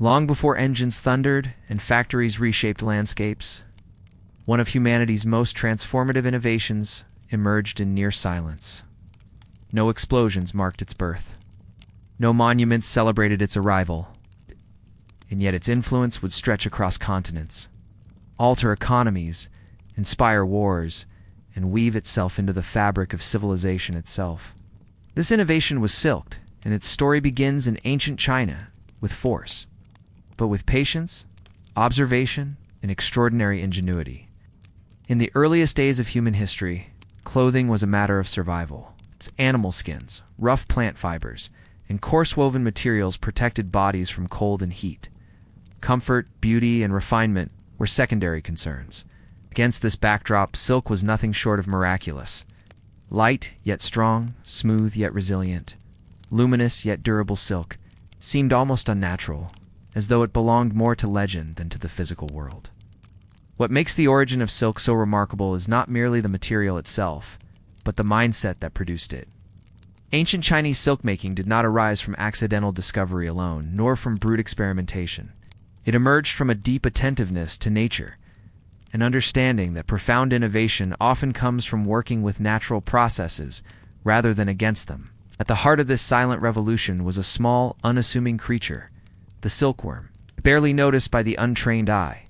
Long before engines thundered and factories reshaped landscapes, one of humanity's most transformative innovations emerged in near silence. No explosions marked its birth. No monuments celebrated its arrival. And yet its influence would stretch across continents, alter economies, inspire wars, and weave itself into the fabric of civilization itself. This innovation was silk, and its story begins in ancient China with force, but with patience, observation, and extraordinary ingenuity. In the earliest days of human history, clothing was a matter of survival. Its animal skins, rough plant fibers, and coarse woven materials protected bodies from cold and heat. Comfort, beauty, and refinement were secondary concerns. Against this backdrop, silk was nothing short of miraculous. Light yet strong, smooth yet resilient, luminous yet durable silk seemed almost unnatural, as though it belonged more to legend than to the physical world. What makes the origin of silk so remarkable is not merely the material itself, but the mindset that produced it. Ancient Chinese silk-making did not arise from accidental discovery alone, nor from brute experimentation. It emerged from a deep attentiveness to nature, an understanding that profound innovation often comes from working with natural processes rather than against them. At the heart of this silent revolution was a small, unassuming creature, the silkworm, barely noticed by the untrained eye.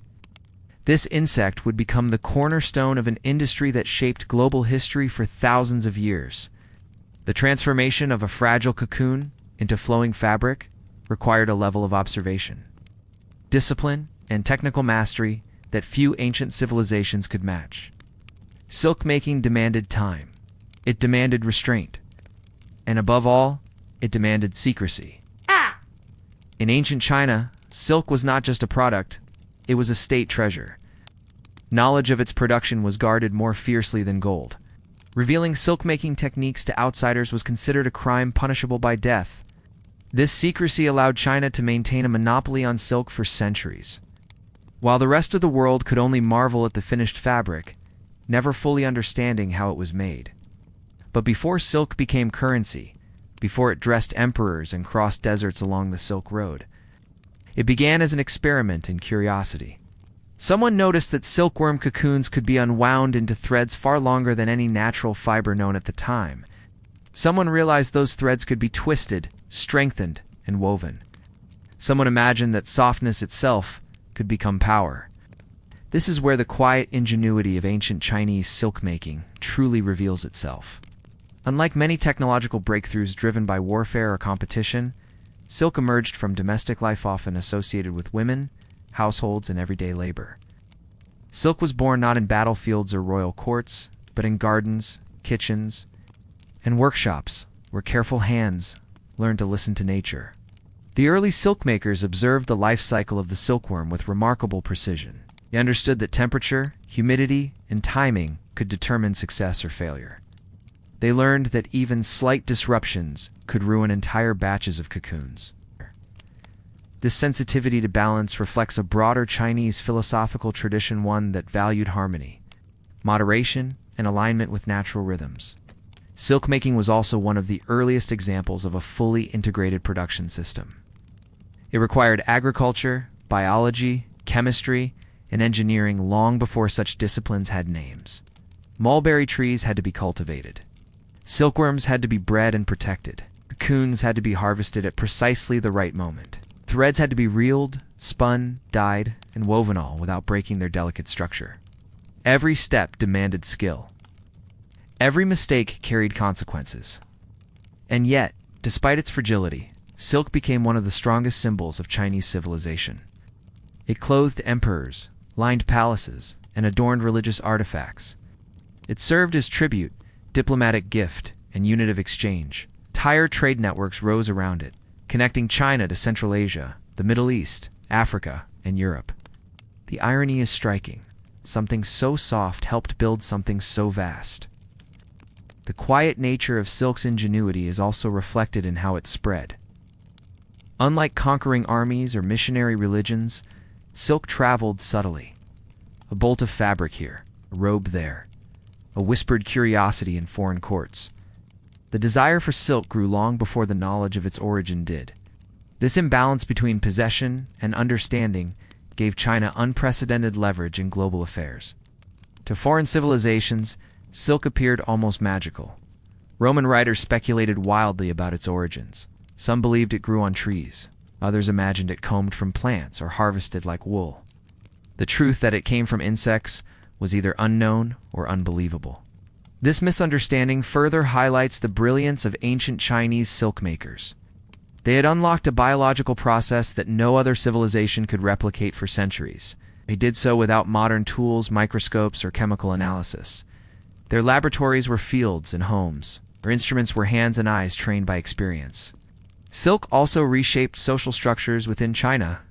This insect would become the cornerstone of an industry that shaped global history for thousands of years. The transformation of a fragile cocoon into flowing fabric required a level of observation, discipline, and technical mastery that few ancient civilizations could match. Silk making demanded time. It demanded restraint. And above all, it demanded secrecy. In ancient China, silk was not just a product, it was a state treasure. Knowledge of its production was guarded more fiercely than gold. Revealing silk-making techniques to outsiders was considered a crime punishable by death. This secrecy allowed China to maintain a monopoly on silk for centuries, while the rest of the world could only marvel at the finished fabric, never fully understanding how it was made. But before silk became currency, before it dressed emperors and crossed deserts along the Silk Road, it began as an experiment in curiosity. Someone noticed that silkworm cocoons could be unwound into threads far longer than any natural fiber known at the time. Someone realized those threads could be twisted, strengthened, and woven. Someone imagined that softness itself could become power. This is where the quiet ingenuity of ancient Chinese silk-making truly reveals itself. Unlike many technological breakthroughs driven by warfare or competition, silk emerged from domestic life often associated with women, households, and everyday labor. Silk was born not in battlefields or royal courts, but in gardens, kitchens, and workshops where careful hands learned to listen to nature. The early silk makers observed the life cycle of the silkworm with remarkable precision. They understood that temperature, humidity, and timing could determine success or failure. They learned that even slight disruptions could ruin entire batches of cocoons. This sensitivity to balance reflects a broader Chinese philosophical tradition, one that valued harmony, moderation, and alignment with natural rhythms. Silk making was also one of the earliest examples of a fully integrated production system. It required agriculture, biology, chemistry, and engineering long before such disciplines had names. Mulberry trees had to be cultivated. Silkworms had to be bred and protected. Cocoons had to be harvested at precisely the right moment. Threads had to be reeled, spun, dyed, and woven, all without breaking their delicate structure. Every step demanded skill. Every mistake carried consequences. And yet, despite its fragility, silk became one of the strongest symbols of Chinese civilization. It clothed emperors, lined palaces, and adorned religious artifacts. It served as tribute, diplomatic gift, and unit of exchange. Entire trade networks rose around it, connecting China to Central Asia, the Middle East, Africa, and Europe. The irony is striking. Something so soft helped build something so vast. The quiet nature of silk's ingenuity is also reflected in how it spread. Unlike conquering armies or missionary religions, silk traveled subtly. A bolt of fabric here, a robe there, a whispered curiosity in foreign courts. The desire for silk grew long before the knowledge of its origin did. This imbalance between possession and understanding gave China unprecedented leverage in global affairs. To foreign civilizations, silk appeared almost magical. Roman writers speculated wildly about its origins. Some believed it grew on trees. Others imagined it combed from plants or harvested like wool. The truth that it came from insects was either unknown or unbelievable. This misunderstanding further highlights the brilliance of ancient Chinese silk makers. They had unlocked a biological process that no other civilization could replicate for centuries. They did so without modern tools, microscopes, or chemical analysis. Their laboratories were fields and homes. Their instruments were hands and eyes trained by experience. Silk also reshaped social structures within China.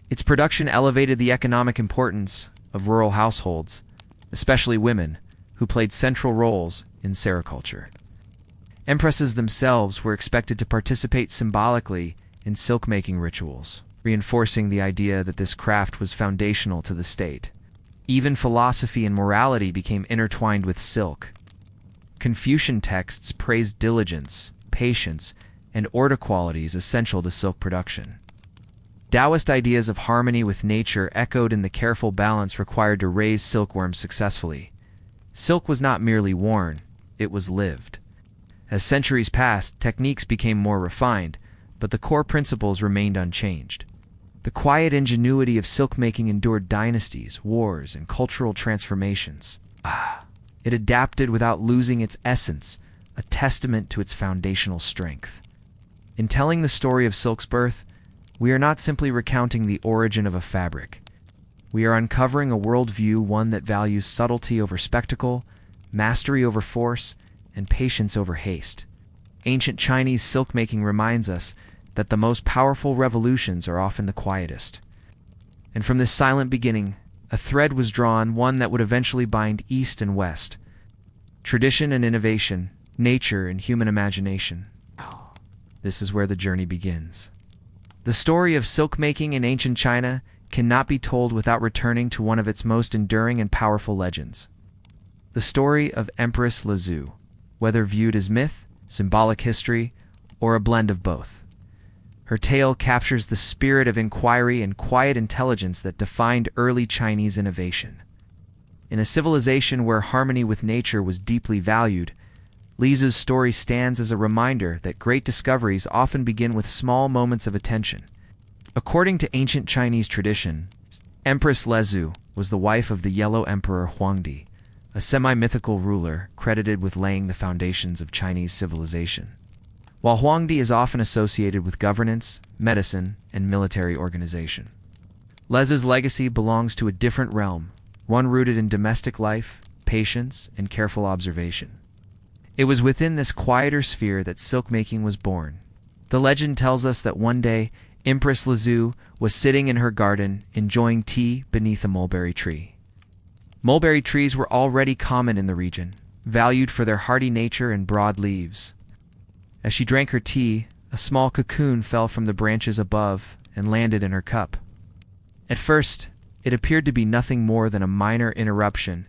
Its production elevated the economic importance of rural households, especially women, who played central roles in sericulture. Empresses themselves were expected to participate symbolically in silk-making rituals, reinforcing the idea that this craft was foundational to the state. Even philosophy and morality became intertwined with silk. Confucian texts praised diligence, patience, and order qualities essential to silk production. Taoist ideas of harmony with nature echoed in the careful balance required to raise silkworms successfully. Silk was not merely worn, it was lived. As centuries passed, techniques became more refined, but the core principles remained unchanged. The quiet ingenuity of silk-making endured dynasties, wars, and cultural transformations. It adapted without losing its essence, a testament to its foundational strength. In telling the story of silk's birth, we are not simply recounting the origin of a fabric. We are uncovering a worldview, one that values subtlety over spectacle, mastery over force, and patience over haste. Ancient Chinese silk-making reminds us that the most powerful revolutions are often the quietest. And from this silent beginning, a thread was drawn, one that would eventually bind East and West. Tradition and innovation, nature and human imagination. This is where the journey begins. The story of silk-making in ancient China cannot be told without returning to one of its most enduring and powerful legends. The story of Empress Lezhu, whether viewed as myth, symbolic history, or a blend of both. Her tale captures the spirit of inquiry and quiet intelligence that defined early Chinese innovation. In a civilization where harmony with nature was deeply valued, Lezhu's story stands as a reminder that great discoveries often begin with small moments of attention. According to ancient Chinese tradition, Empress Lezhu was the wife of the Yellow Emperor Huangdi, a semi-mythical ruler credited with laying the foundations of Chinese civilization. While Huangdi is often associated with governance, medicine, and military organization, Lezhu's legacy belongs to a different realm, one rooted in domestic life, patience, and careful observation. It was within this quieter sphere that silk-making was born. The legend tells us that one day, Empress Lezhu was sitting in her garden enjoying tea beneath a mulberry tree. Mulberry trees were already common in the region, valued for their hardy nature and broad leaves. As she drank her tea, a small cocoon fell from the branches above and landed in her cup. At first, it appeared to be nothing more than a minor interruption,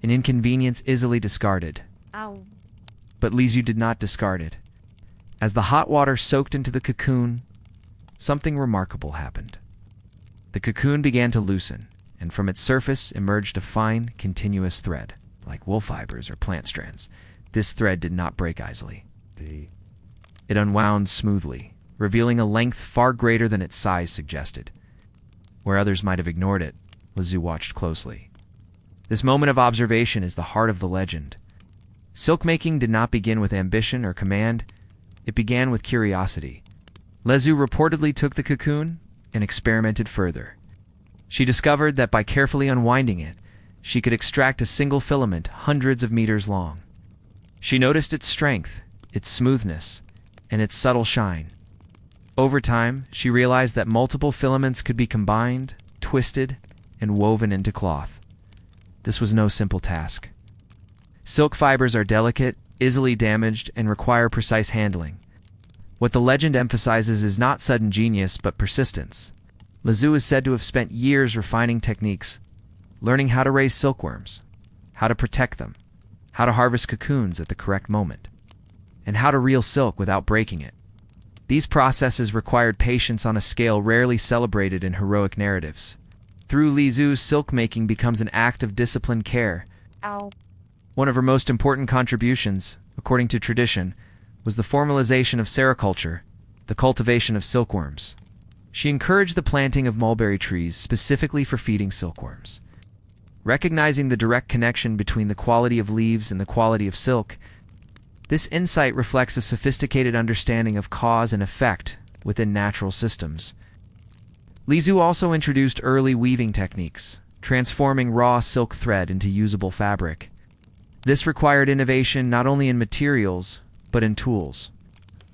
an inconvenience easily discarded. Ow. But Lezhu did not discard it. As the hot water soaked into the cocoon, something remarkable happened. The cocoon began to loosen, and from its surface emerged a fine, continuous thread, like wool fibers or plant strands. This thread did not break easily. It unwound smoothly, revealing a length far greater than its size suggested. Where others might have ignored it, Lezhu watched closely. This moment of observation is the heart of the legend. Silk-making did not begin with ambition or command, it began with curiosity. Lezhu reportedly took the cocoon and experimented further. She discovered that by carefully unwinding it, she could extract a single filament hundreds of meters long. She noticed its strength, its smoothness, and its subtle shine. Over time, she realized that multiple filaments could be combined, twisted, and woven into cloth. This was no simple task. Silk fibers are delicate, easily damaged, and require precise handling. What the legend emphasizes is not sudden genius, but persistence. Lezhu is said to have spent years refining techniques, learning how to raise silkworms, how to protect them, how to harvest cocoons at the correct moment, and how to reel silk without breaking it. These processes required patience on a scale rarely celebrated in heroic narratives. Through Li Zhu's silk-making becomes an act of disciplined care. One of her most important contributions, according to tradition, was the formalization of sericulture, the cultivation of silkworms. She encouraged the planting of mulberry trees specifically for feeding silkworms. Recognizing the direct connection between the quality of leaves and the quality of silk, this insight reflects a sophisticated understanding of cause and effect within natural systems. Li Zhu also introduced early weaving techniques, transforming raw silk thread into usable fabric. This required innovation not only in materials, but in tools.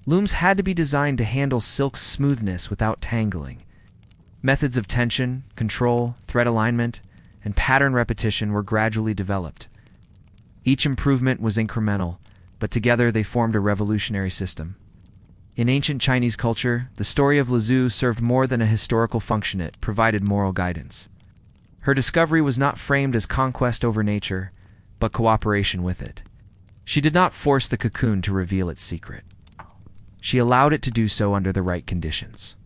Looms had to be designed to handle silk's smoothness without tangling. Methods of tension, control, thread alignment, and pattern repetition were gradually developed. Each improvement was incremental, but together they formed a revolutionary system. In ancient Chinese culture, the story of Li Zhu served more than a historical function. It provided moral guidance. Her discovery was not framed as conquest over nature, but cooperation with it. She did not force the cocoon to reveal its secret. She allowed it to do so under the right conditions.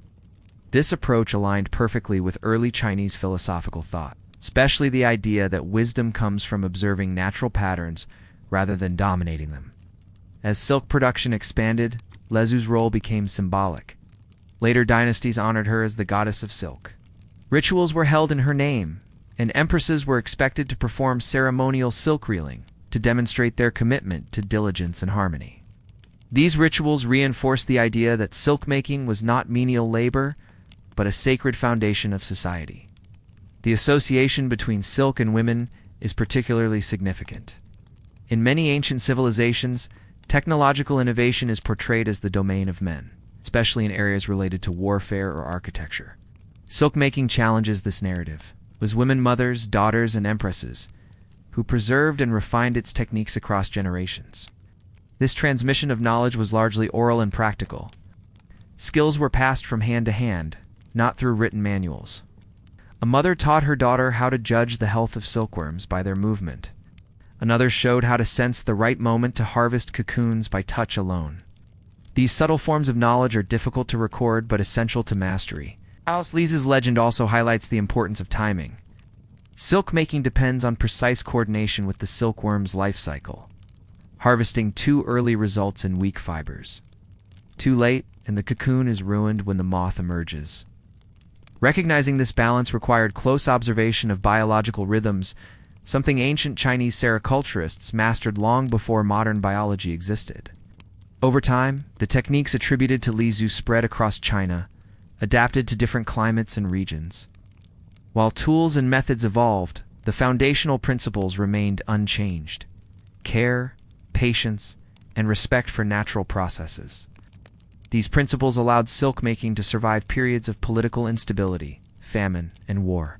This approach aligned perfectly with early Chinese philosophical thought, especially the idea that wisdom comes from observing natural patterns rather than dominating them. As silk production expanded, Li Zhu's role became symbolic. Later dynasties honored her as the goddess of silk. Rituals were held in her name, and empresses were expected to perform ceremonial silk reeling to demonstrate their commitment to diligence and harmony. These rituals reinforced the idea that silk-making was not menial labor, but a sacred foundation of society. The association between silk and women is particularly significant. In many ancient civilizations, technological innovation is portrayed as the domain of men, especially in areas related to warfare or architecture. Silk-making challenges this narrative. It was women mothers, daughters, and empresses who preserved and refined its techniques across generations. This transmission of knowledge was largely oral and practical. Skills were passed from hand to hand, not through written manuals. A mother taught her daughter how to judge the health of silkworms by their movement. Another showed how to sense the right moment to harvest cocoons by touch alone. These subtle forms of knowledge are difficult to record but essential to mastery. Li Zhu's legend also highlights the importance of timing. Silk making depends on precise coordination with the silkworm's life cycle. Harvesting too early results in weak fibers. Too late, and the cocoon is ruined when the moth emerges. Recognizing this balance required close observation of biological rhythms, something ancient Chinese sericulturists mastered long before modern biology existed. Over time, the techniques attributed to Li Zhu spread across China, adapted to different climates and regions. While tools and methods evolved, the foundational principles remained unchanged: care, patience, and respect for natural processes. These principles allowed silk-making to survive periods of political instability, famine, and war.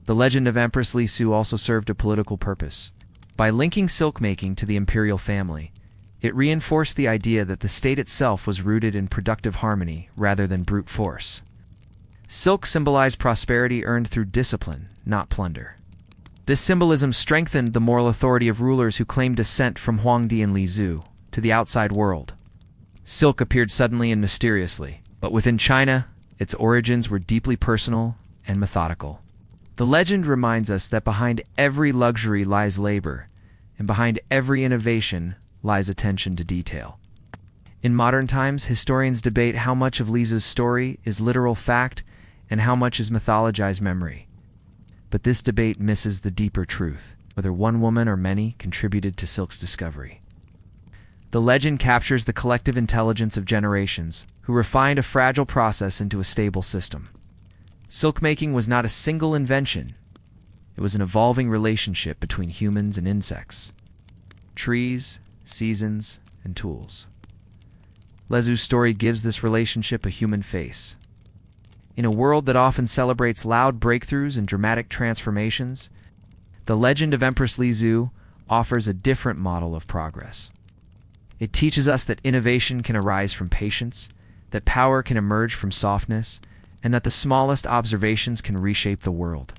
The legend of Empress Li Zhu also served a political purpose. By linking silk-making to the imperial family, it reinforced the idea that the state itself was rooted in productive harmony rather than brute force. Silk symbolized prosperity earned through discipline, not plunder. This symbolism strengthened the moral authority of rulers who claimed descent from Huangdi and Li Zhu to the outside world. Silk appeared suddenly and mysteriously, but within China, its origins were deeply personal and methodical. The legend reminds us that behind every luxury lies labor, and behind every innovation lies attention to detail. In modern times, historians debate how much of Li Zhu's story is literal fact and how much is mythologized memory. But this debate misses the deeper truth, whether one woman or many contributed to silk's discovery. The legend captures the collective intelligence of generations who refined a fragile process into a stable system. Silk-making was not a single invention. It was an evolving relationship between humans and insects, trees, seasons, and tools. Li Zhu's story gives this relationship a human face. In a world that often celebrates loud breakthroughs and dramatic transformations, the legend of Empress Li Zhu offers a different model of progress. It teaches us that innovation can arise from patience, that power can emerge from softness, and that the smallest observations can reshape the world.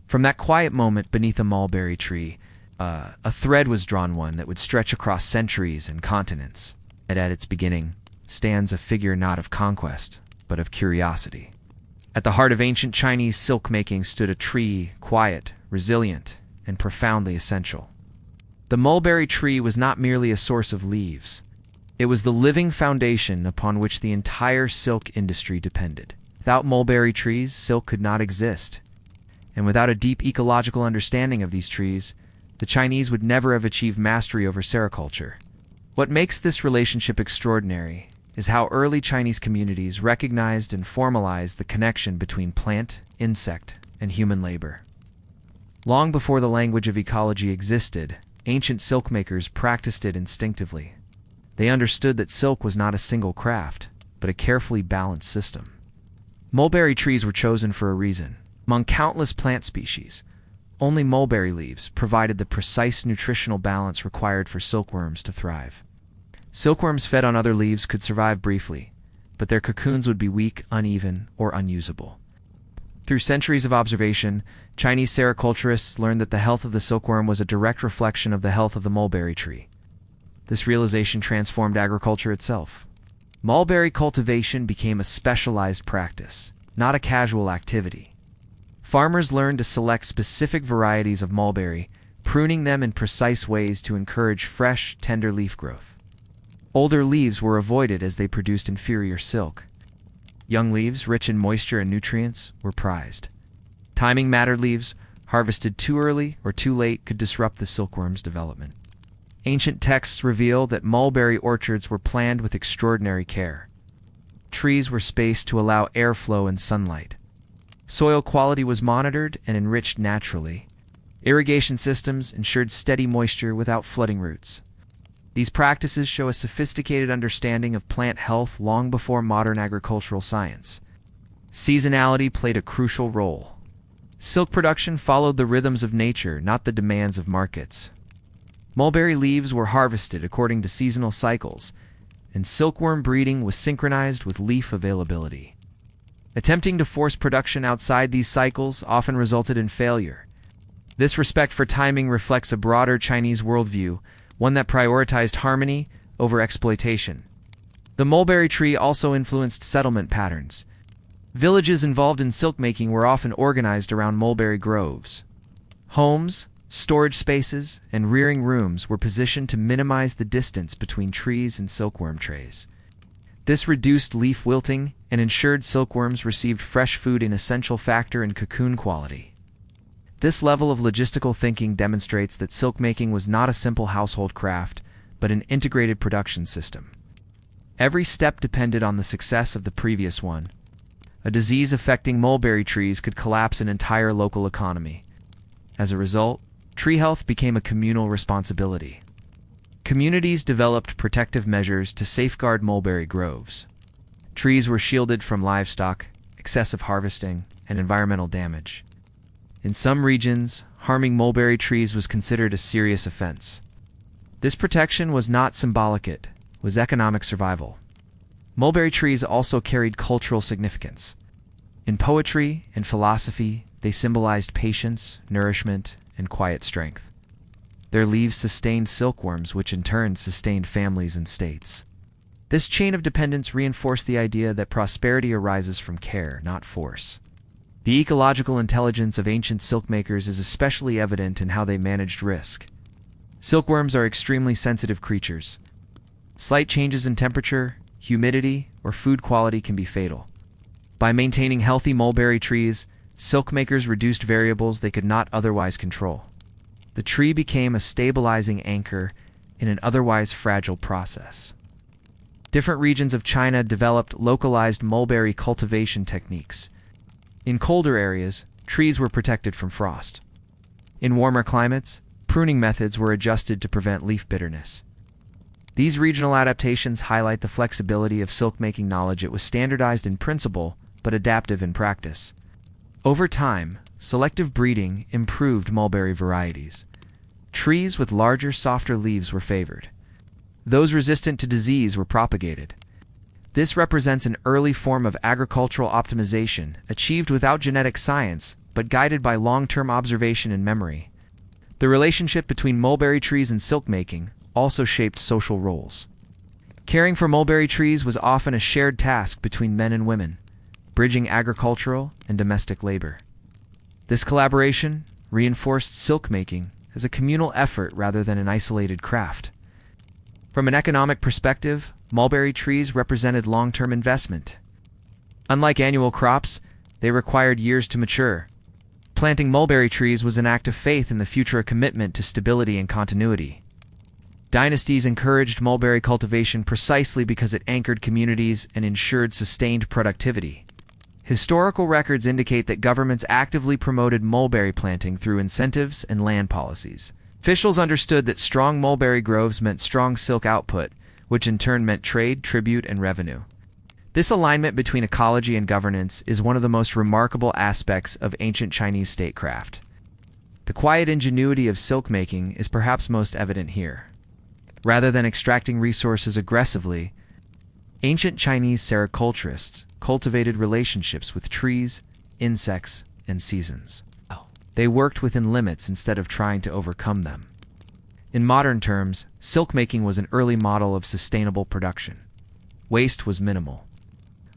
From that quiet moment beneath a mulberry tree, a thread was drawn, one that would stretch across centuries and continents. And at its beginning, stands a figure not of conquest, but of curiosity. At the heart of ancient Chinese silk-making stood a tree, quiet, resilient, and profoundly essential. The mulberry tree was not merely a source of leaves. It was the living foundation upon which the entire silk industry depended. Without mulberry trees, silk could not exist. And without a deep ecological understanding of these trees, the Chinese would never have achieved mastery over sericulture. What makes this relationship extraordinary is how early Chinese communities recognized and formalized the connection between plant, insect, and human labor. Long before the language of ecology existed, ancient silk makers practiced it instinctively. They understood that silk was not a single craft, but a carefully balanced system. Mulberry trees were chosen for a reason. Among countless plant species, only mulberry leaves provided the precise nutritional balance required for silkworms to thrive. Silkworms fed on other leaves could survive briefly, but their cocoons would be weak, uneven, or unusable. Through centuries of observation, Chinese sericulturists learned that the health of the silkworm was a direct reflection of the health of the mulberry tree. This realization transformed agriculture itself. Mulberry cultivation became a specialized practice, not a casual activity. Farmers learned to select specific varieties of mulberry, pruning them in precise ways to encourage fresh, tender leaf growth. Older leaves were avoided as they produced inferior silk. Young leaves, rich in moisture and nutrients, were prized. Timing mattered. Leaves harvested too early or too late could disrupt the silkworm's development. Ancient texts reveal that mulberry orchards were planned with extraordinary care. Trees were spaced to allow airflow and sunlight. Soil quality was monitored and enriched naturally. Irrigation systems ensured steady moisture without flooding roots. These practices show a sophisticated understanding of plant health long before modern agricultural science. Seasonality played a crucial role. Silk production followed the rhythms of nature, not the demands of markets. Mulberry leaves were harvested according to seasonal cycles, and silkworm breeding was synchronized with leaf availability. Attempting to force production outside these cycles often resulted in failure. This respect for timing reflects a broader Chinese worldview, one that prioritized harmony over exploitation. The mulberry tree also influenced settlement patterns. Villages involved in silk-making were often organized around mulberry groves. Homes, storage spaces, and rearing rooms were positioned to minimize the distance between trees and silkworm trays. This reduced leaf wilting and ensured silkworms received fresh food, an essential factor in cocoon quality. This level of logistical thinking demonstrates that silk-making was not a simple household craft, but an integrated production system. Every step depended on the success of the previous one. A disease affecting mulberry trees could collapse an entire local economy. As a result, tree health became a communal responsibility. Communities developed protective measures to safeguard mulberry groves. Trees were shielded from livestock, excessive harvesting, and environmental damage. In some regions, harming mulberry trees was considered a serious offense. This protection was not symbolic, it was economic survival. Mulberry trees also carried cultural significance. In poetry and philosophy, they symbolized patience, nourishment, and quiet strength. Their leaves sustained silkworms, which in turn sustained families and states. This chain of dependence reinforced the idea that prosperity arises from care, not force. The ecological intelligence of ancient silkmakers is especially evident in how they managed risk. Silkworms are extremely sensitive creatures. Slight changes in temperature, humidity, or food quality can be fatal. By maintaining healthy mulberry trees, silkmakers reduced variables they could not otherwise control. The tree became a stabilizing anchor in an otherwise fragile process. Different regions of China developed localized mulberry cultivation techniques. In colder areas, trees were protected from frost. In warmer climates, pruning methods were adjusted to prevent leaf bitterness. These regional adaptations highlight the flexibility of silk-making knowledge. It was standardized in principle, but adaptive in practice. Over time, selective breeding improved mulberry varieties. Trees with larger, softer leaves were favored. Those resistant to disease were propagated. This represents an early form of agricultural optimization, achieved without genetic science, but guided by long-term observation and memory. The relationship between mulberry trees and silk-making also shaped social roles. Caring for mulberry trees was often a shared task between men and women, bridging agricultural and domestic labor. This collaboration reinforced silk making as a communal effort rather than an isolated craft. From an economic perspective, mulberry trees represented long-term investment. Unlike annual crops, they required years to mature. Planting mulberry trees was an act of faith in the future, a commitment to stability and continuity. Dynasties encouraged mulberry cultivation precisely because it anchored communities and ensured sustained productivity. Historical records indicate that governments actively promoted mulberry planting through incentives and land policies. Officials understood that strong mulberry groves meant strong silk output, which in turn meant trade, tribute, and revenue. This alignment between ecology and governance is one of the most remarkable aspects of ancient Chinese statecraft. The quiet ingenuity of silk making is perhaps most evident here. Rather than extracting resources aggressively, ancient Chinese sericulturists cultivated relationships with trees, insects, and seasons. They worked within limits instead of trying to overcome them. In modern terms, silk making was an early model of sustainable production. Waste was minimal.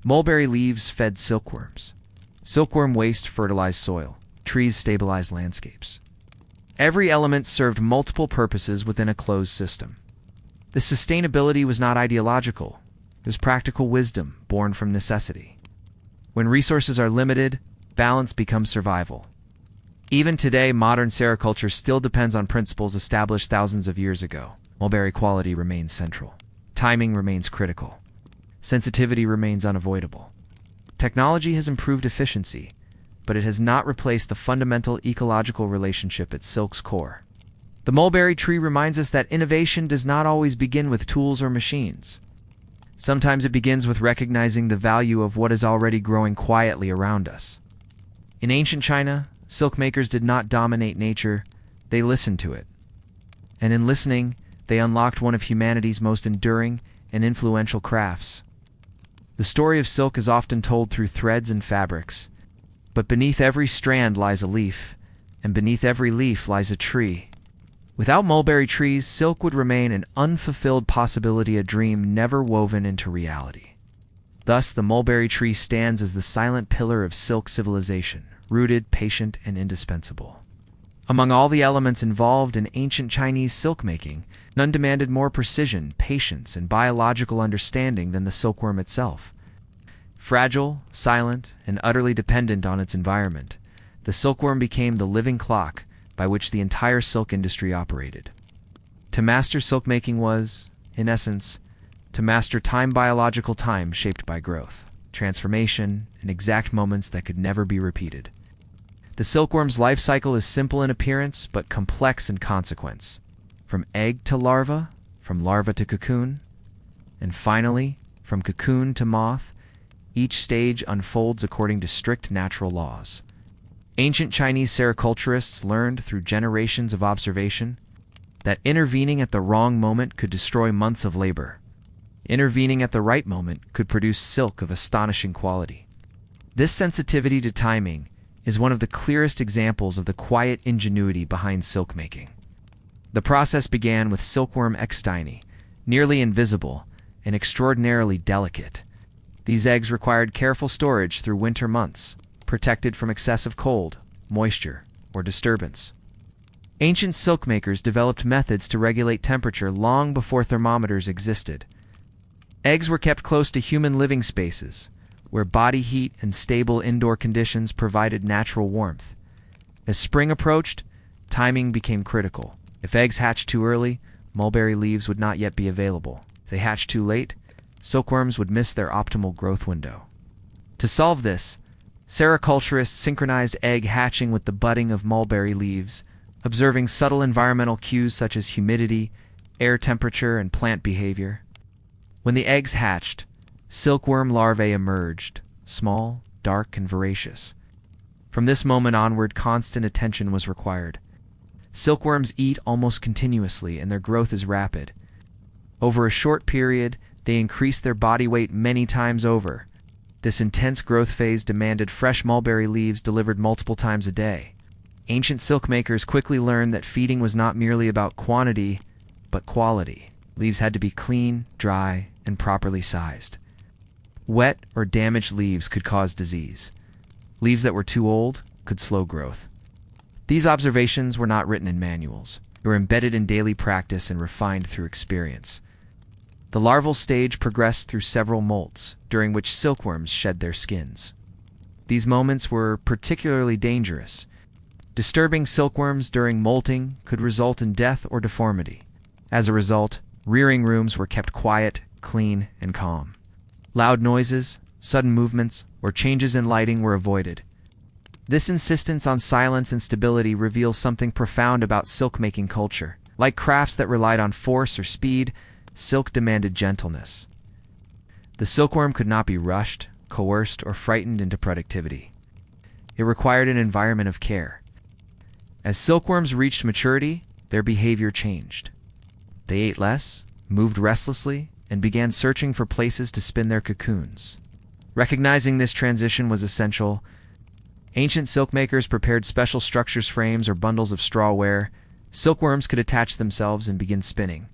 Mulberry leaves fed silkworms. Silkworm waste fertilized soil. Trees stabilized landscapes. Every element served multiple purposes within a closed system. The sustainability was not ideological. It was practical wisdom born from necessity. When resources are limited, balance becomes survival. Even today, modern sericulture still depends on principles established thousands of years ago. Mulberry quality remains central. Timing remains critical. Sensitivity remains unavoidable. Technology has improved efficiency, but it has not replaced the fundamental ecological relationship at silk's core. The mulberry tree reminds us that innovation does not always begin with tools or machines. Sometimes it begins with recognizing the value of what is already growing quietly around us. In ancient China, silk makers did not dominate nature, they listened to it. And in listening, they unlocked one of humanity's most enduring and influential crafts. The story of silk is often told through threads and fabrics, but beneath every strand lies a leaf, and beneath every leaf lies a tree. Without mulberry trees, silk would remain an unfulfilled possibility, a dream never woven into reality. Thus, the mulberry tree stands as the silent pillar of silk civilization, rooted, patient, and indispensable. Among all the elements involved in ancient Chinese silk making, none demanded more precision, patience, and biological understanding than the silkworm itself. Fragile, silent, and utterly dependent on its environment, the silkworm became the living clock by which the entire silk industry operated. To master silk making was, in essence, to master time, biological time shaped by growth, transformation, and exact moments that could never be repeated. The silkworm's life cycle is simple in appearance but complex in consequence. From egg to larva, from larva to cocoon, and finally, from cocoon to moth, each stage unfolds according to strict natural laws. Ancient Chinese sericulturists learned through generations of observation that intervening at the wrong moment could destroy months of labor. Intervening at the right moment could produce silk of astonishing quality. This sensitivity to timing is one of the clearest examples of the quiet ingenuity behind silk making. The process began with silkworm extini, nearly invisible and extraordinarily delicate. These eggs required careful storage through winter months, protected from excessive cold, moisture, or disturbance. Ancient silk makers developed methods to regulate temperature long before thermometers existed. Eggs were kept close to human living spaces, where body heat and stable indoor conditions provided natural warmth. As spring approached, timing became critical. If eggs hatched too early, mulberry leaves would not yet be available. If they hatched too late, silkworms would miss their optimal growth window. To solve this, sericulturists synchronized egg hatching with the budding of mulberry leaves, observing subtle environmental cues such as humidity, air temperature, and plant behavior. When the eggs hatched, silkworm larvae emerged, small, dark, and voracious. From this moment onward, constant attention was required. Silkworms eat almost continuously, and their growth is rapid. Over a short period, they increase their body weight many times over. This intense growth phase demanded fresh mulberry leaves delivered multiple times a day. Ancient silk makers quickly learned that feeding was not merely about quantity, but quality. Leaves had to be clean, dry, and properly sized. Wet or damaged leaves could cause disease. Leaves that were too old could slow growth. These observations were not written in manuals. They were embedded in daily practice and refined through experience. The larval stage progressed through several molts, during which silkworms shed their skins. These moments were particularly dangerous. Disturbing silkworms during molting could result in death or deformity. As a result, rearing rooms were kept quiet, clean, and calm. Loud noises, sudden movements, or changes in lighting were avoided. This insistence on silence and stability reveals something profound about silk-making culture. Like crafts that relied on force or speed, silk demanded gentleness. The silkworm could not be rushed, coerced, or frightened into productivity. It required an environment of care. As silkworms reached maturity, their behavior changed. They ate less, moved restlessly, and began searching for places to spin their cocoons. Recognizing this transition was essential, ancient silkmakers prepared special structures, frames, or bundles of straw where silkworms could attach themselves and begin spinning.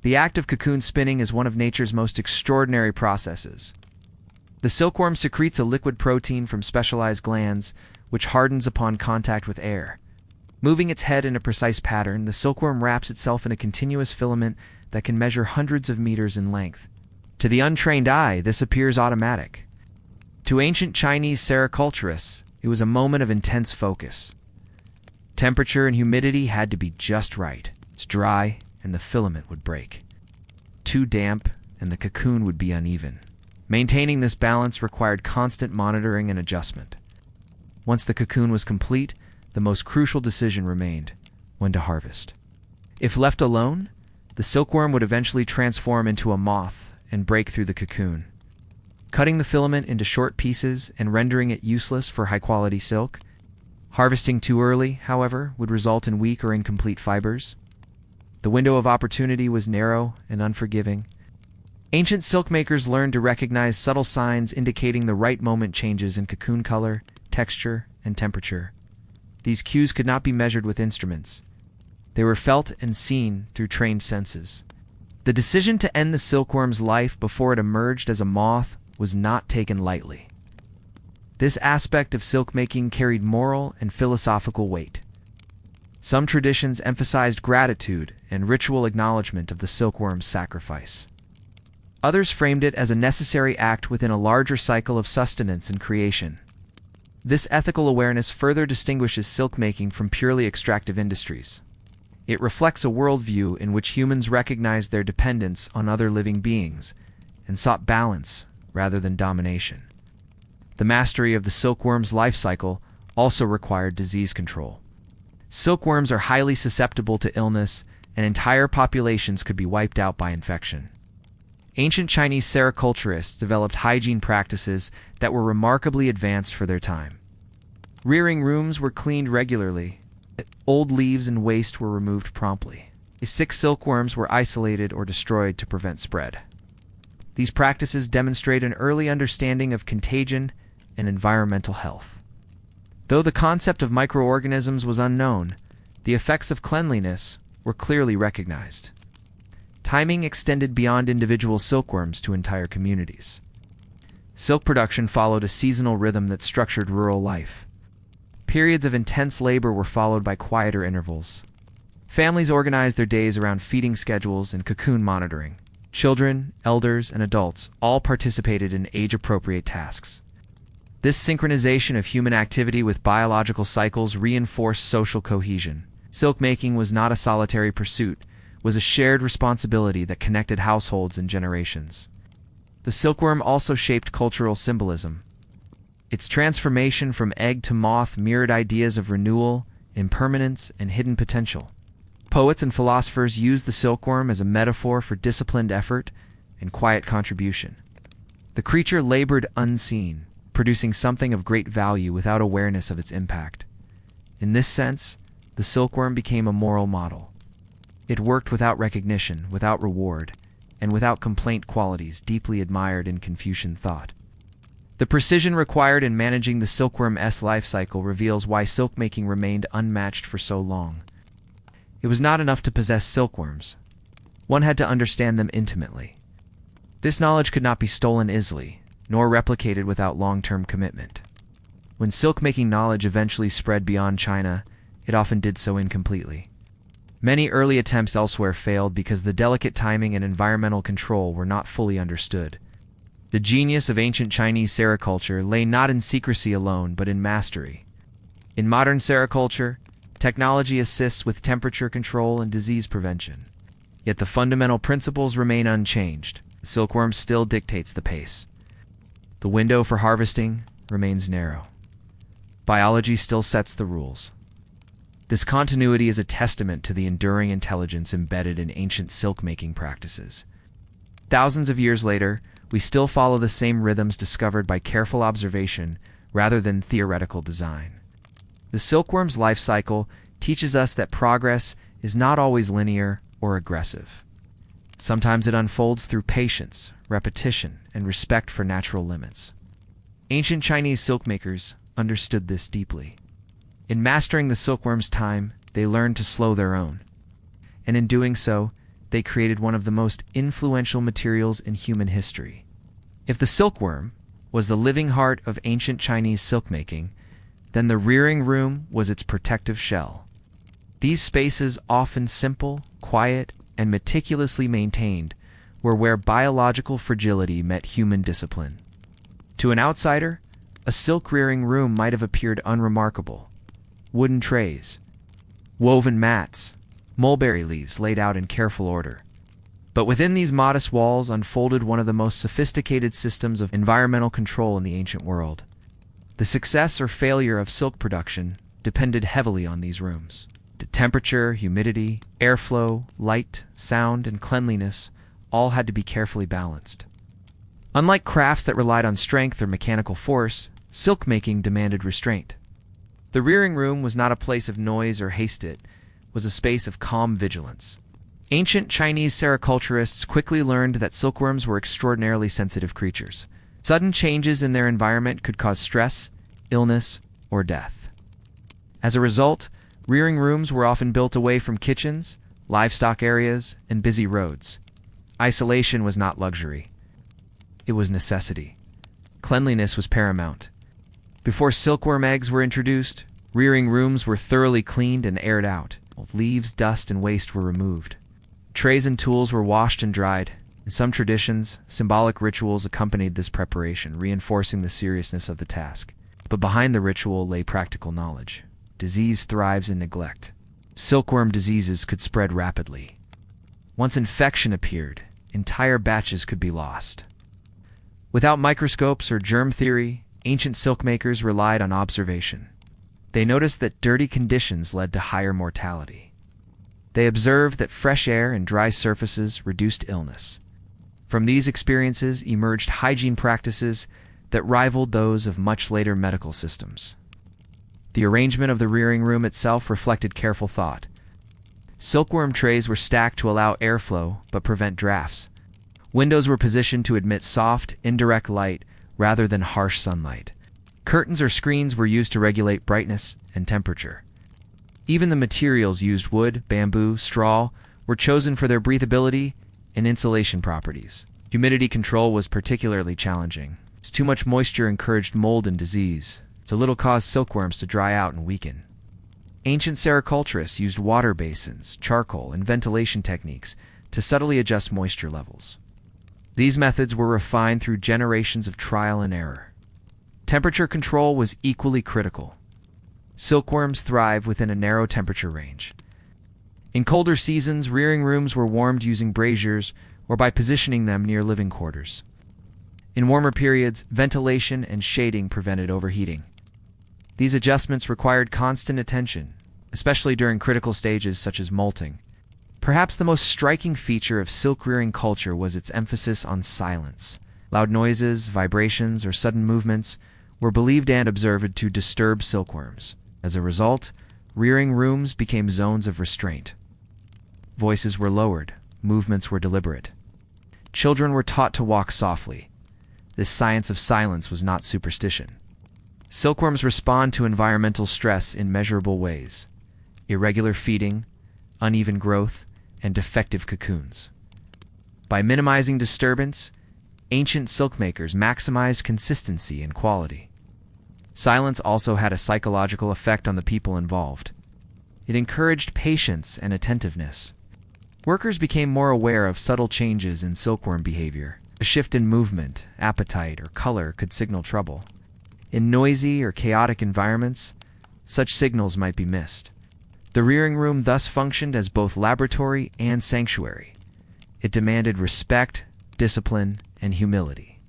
The act of cocoon spinning is one of nature's most extraordinary processes. The silkworm secretes a liquid protein from specialized glands, which hardens upon contact with air. Moving its head in a precise pattern, the silkworm wraps itself in a continuous filament that can measure hundreds of meters in length. To the untrained eye, this appears automatic. To ancient Chinese sericulturists, it was a moment of intense focus. Temperature and humidity had to be just right. It's dry, and the filament would break. Too damp, and the cocoon would be uneven. Maintaining this balance required constant monitoring and adjustment. Once the cocoon was complete, the most crucial decision remained: when to harvest. If left alone, the silkworm would eventually transform into a moth and break through the cocoon. Cutting the filament into short pieces and rendering it useless for high-quality silk. Harvesting too early, however, would result in weak or incomplete fibers. The window of opportunity was narrow and unforgiving. Ancient silkmakers learned to recognize subtle signs indicating the right moment changes in cocoon color, texture, and temperature. These cues could not be measured with instruments. They were felt and seen through trained senses. The decision to end the silkworm's life before it emerged as a moth was not taken lightly. This aspect of silk-making carried moral and philosophical weight. Some traditions emphasized gratitude and ritual acknowledgement of the silkworm's sacrifice. Others framed it as a necessary act within a larger cycle of sustenance and creation. This ethical awareness further distinguishes silk-making from purely extractive industries. It reflects a worldview in which humans recognized their dependence on other living beings and sought balance rather than domination. The mastery of the silkworm's life cycle also required disease control. Silkworms are highly susceptible to illness, and entire populations could be wiped out by infection. Ancient Chinese sericulturists developed hygiene practices that were remarkably advanced for their time. Rearing rooms were cleaned regularly. Old leaves and waste were removed promptly. Sick silkworms were isolated or destroyed to prevent spread. These practices demonstrate an early understanding of contagion and environmental health. Though the concept of microorganisms was unknown, the effects of cleanliness were clearly recognized. Timing extended beyond individual silkworms to entire communities. Silk production followed a seasonal rhythm that structured rural life. Periods of intense labor were followed by quieter intervals. Families organized their days around feeding schedules and cocoon monitoring. Children, elders, and adults all participated in age-appropriate tasks. This synchronization of human activity with biological cycles reinforced social cohesion. Silk-making was not a solitary pursuit, it was a shared responsibility that connected households and generations. The silkworm also shaped cultural symbolism. Its transformation from egg to moth mirrored ideas of renewal, impermanence, and hidden potential. Poets and philosophers used the silkworm as a metaphor for disciplined effort and quiet contribution. The creature labored unseen, producing something of great value without awareness of its impact. In this sense, the silkworm became a moral model. It worked without recognition, without reward, and without complaint, qualities deeply admired in Confucian thought. The precision required in managing the silkworm's life cycle reveals why silk-making remained unmatched for so long. It was not enough to possess silkworms. One had to understand them intimately. This knowledge could not be stolen easily, nor replicated without long-term commitment. When silk-making knowledge eventually spread beyond China, it often did so incompletely. Many early attempts elsewhere failed because the delicate timing and environmental control were not fully understood. The genius of ancient Chinese sericulture lay not in secrecy alone, but in mastery. In modern sericulture, technology assists with temperature control and disease prevention. Yet the fundamental principles remain unchanged. The silkworm still dictates the pace. The window for harvesting remains narrow. Biology still sets the rules. This continuity is a testament to the enduring intelligence embedded in ancient silk-making practices. Thousands of years later, we still follow the same rhythms discovered by careful observation rather than theoretical design. The silkworm's life cycle teaches us that progress is not always linear or aggressive. Sometimes it unfolds through patience, repetition, and respect for natural limits. Ancient Chinese silkmakers understood this deeply. In mastering the silkworm's time, they learned to slow their own. And in doing so, they created one of the most influential materials in human history. If the silkworm was the living heart of ancient Chinese silkmaking, then the rearing room was its protective shell. These spaces, often simple, quiet, and meticulously maintained, were where biological fragility met human discipline. To an outsider, a silk rearing room might have appeared unremarkable. Wooden trays, woven mats, mulberry leaves laid out in careful order. But within these modest walls unfolded one of the most sophisticated systems of environmental control in the ancient world. The success or failure of silk production depended heavily on these rooms. The temperature, humidity, airflow, light, sound, and cleanliness all had to be carefully balanced. Unlike crafts that relied on strength or mechanical force, silk making demanded restraint. The rearing room was not a place of noise or haste, it was a space of calm vigilance. Ancient Chinese sericulturists quickly learned that silkworms were extraordinarily sensitive creatures. Sudden changes in their environment could cause stress, illness, or death. As a result, rearing rooms were often built away from kitchens, livestock areas, and busy roads. Isolation was not luxury. It was necessity. Cleanliness was paramount. Before silkworm eggs were introduced, rearing rooms were thoroughly cleaned and aired out. Leaves, dust, and waste were removed. Trays and tools were washed and dried. In some traditions, symbolic rituals accompanied this preparation, reinforcing the seriousness of the task. But behind the ritual lay practical knowledge. Disease thrives in neglect. Silkworm diseases could spread rapidly. Once infection appeared, entire batches could be lost. Without microscopes or germ theory, ancient silkmakers relied on observation. They noticed that dirty conditions led to higher mortality. They observed that fresh air and dry surfaces reduced illness. From these experiences emerged hygiene practices that rivaled those of much later medical systems. The arrangement of the rearing room itself reflected careful thought. Silkworm trays were stacked to allow airflow but prevent drafts. Windows were positioned to admit soft, indirect light rather than harsh sunlight. Curtains or screens were used to regulate brightness and temperature. Even the materials used, wood, bamboo, straw, were chosen for their breathability and insulation properties. Humidity control was particularly challenging, as too much moisture encouraged mold and disease. Too little caused silkworms to dry out and weaken. Ancient sericulturists used water basins, charcoal, and ventilation techniques to subtly adjust moisture levels. These methods were refined through generations of trial and error. Temperature control was equally critical. Silkworms thrive within a narrow temperature range. In colder seasons, rearing rooms were warmed using braziers or by positioning them near living quarters. In warmer periods, ventilation and shading prevented overheating. These adjustments required constant attention, especially during critical stages such as molting. Perhaps the most striking feature of silk rearing culture was its emphasis on silence. Loud noises, vibrations, or sudden movements were believed and observed to disturb silkworms. As a result, rearing rooms became zones of restraint. Voices were lowered, movements were deliberate. Children were taught to walk softly. This science of silence was not superstition. Silkworms respond to environmental stress in measurable ways: irregular feeding, uneven growth, and defective cocoons. By minimizing disturbance, Ancient silkmakers maximized consistency and quality. Silence also had a psychological effect on the people involved. It encouraged patience and attentiveness. Workers became more aware of subtle changes in silkworm behavior. A shift in movement, appetite, or color could signal trouble. In noisy or chaotic environments, such signals might be missed. The rearing room thus functioned as both laboratory and sanctuary. It demanded respect, discipline, and humility.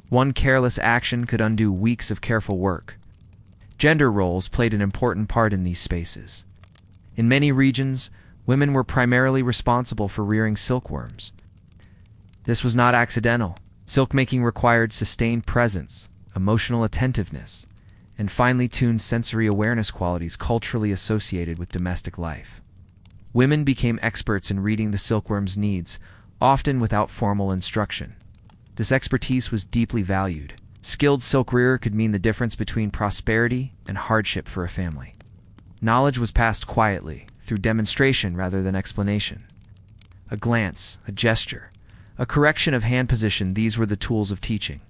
One careless action could undo weeks of careful work. Gender roles played an important part in these spaces. In many regions, women were primarily responsible for rearing silkworms. This was not accidental. Silkmaking required sustained presence, emotional attentiveness, and finely tuned sensory awareness qualities culturally associated with domestic life. Women became experts in reading the silkworm's needs, often without formal instruction. This expertise was deeply valued. Skilled silk rearer could mean the difference between prosperity and hardship for a family. Knowledge was passed quietly, through demonstration rather than explanation. A glance, a gesture, a correction of hand position, these were the tools of teaching.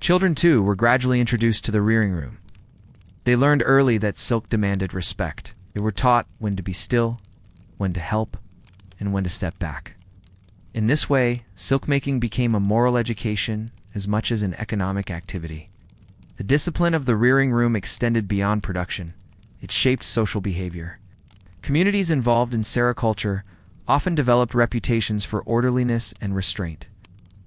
Children, too, were gradually introduced to the rearing room. They learned early that silk demanded respect. They were taught when to be still, when to help, and when to step back. In this way, silkmaking became a moral education as much as an economic activity. The discipline of the rearing room extended beyond production. It shaped social behavior. Communities involved in sericulture often developed reputations for orderliness and restraint.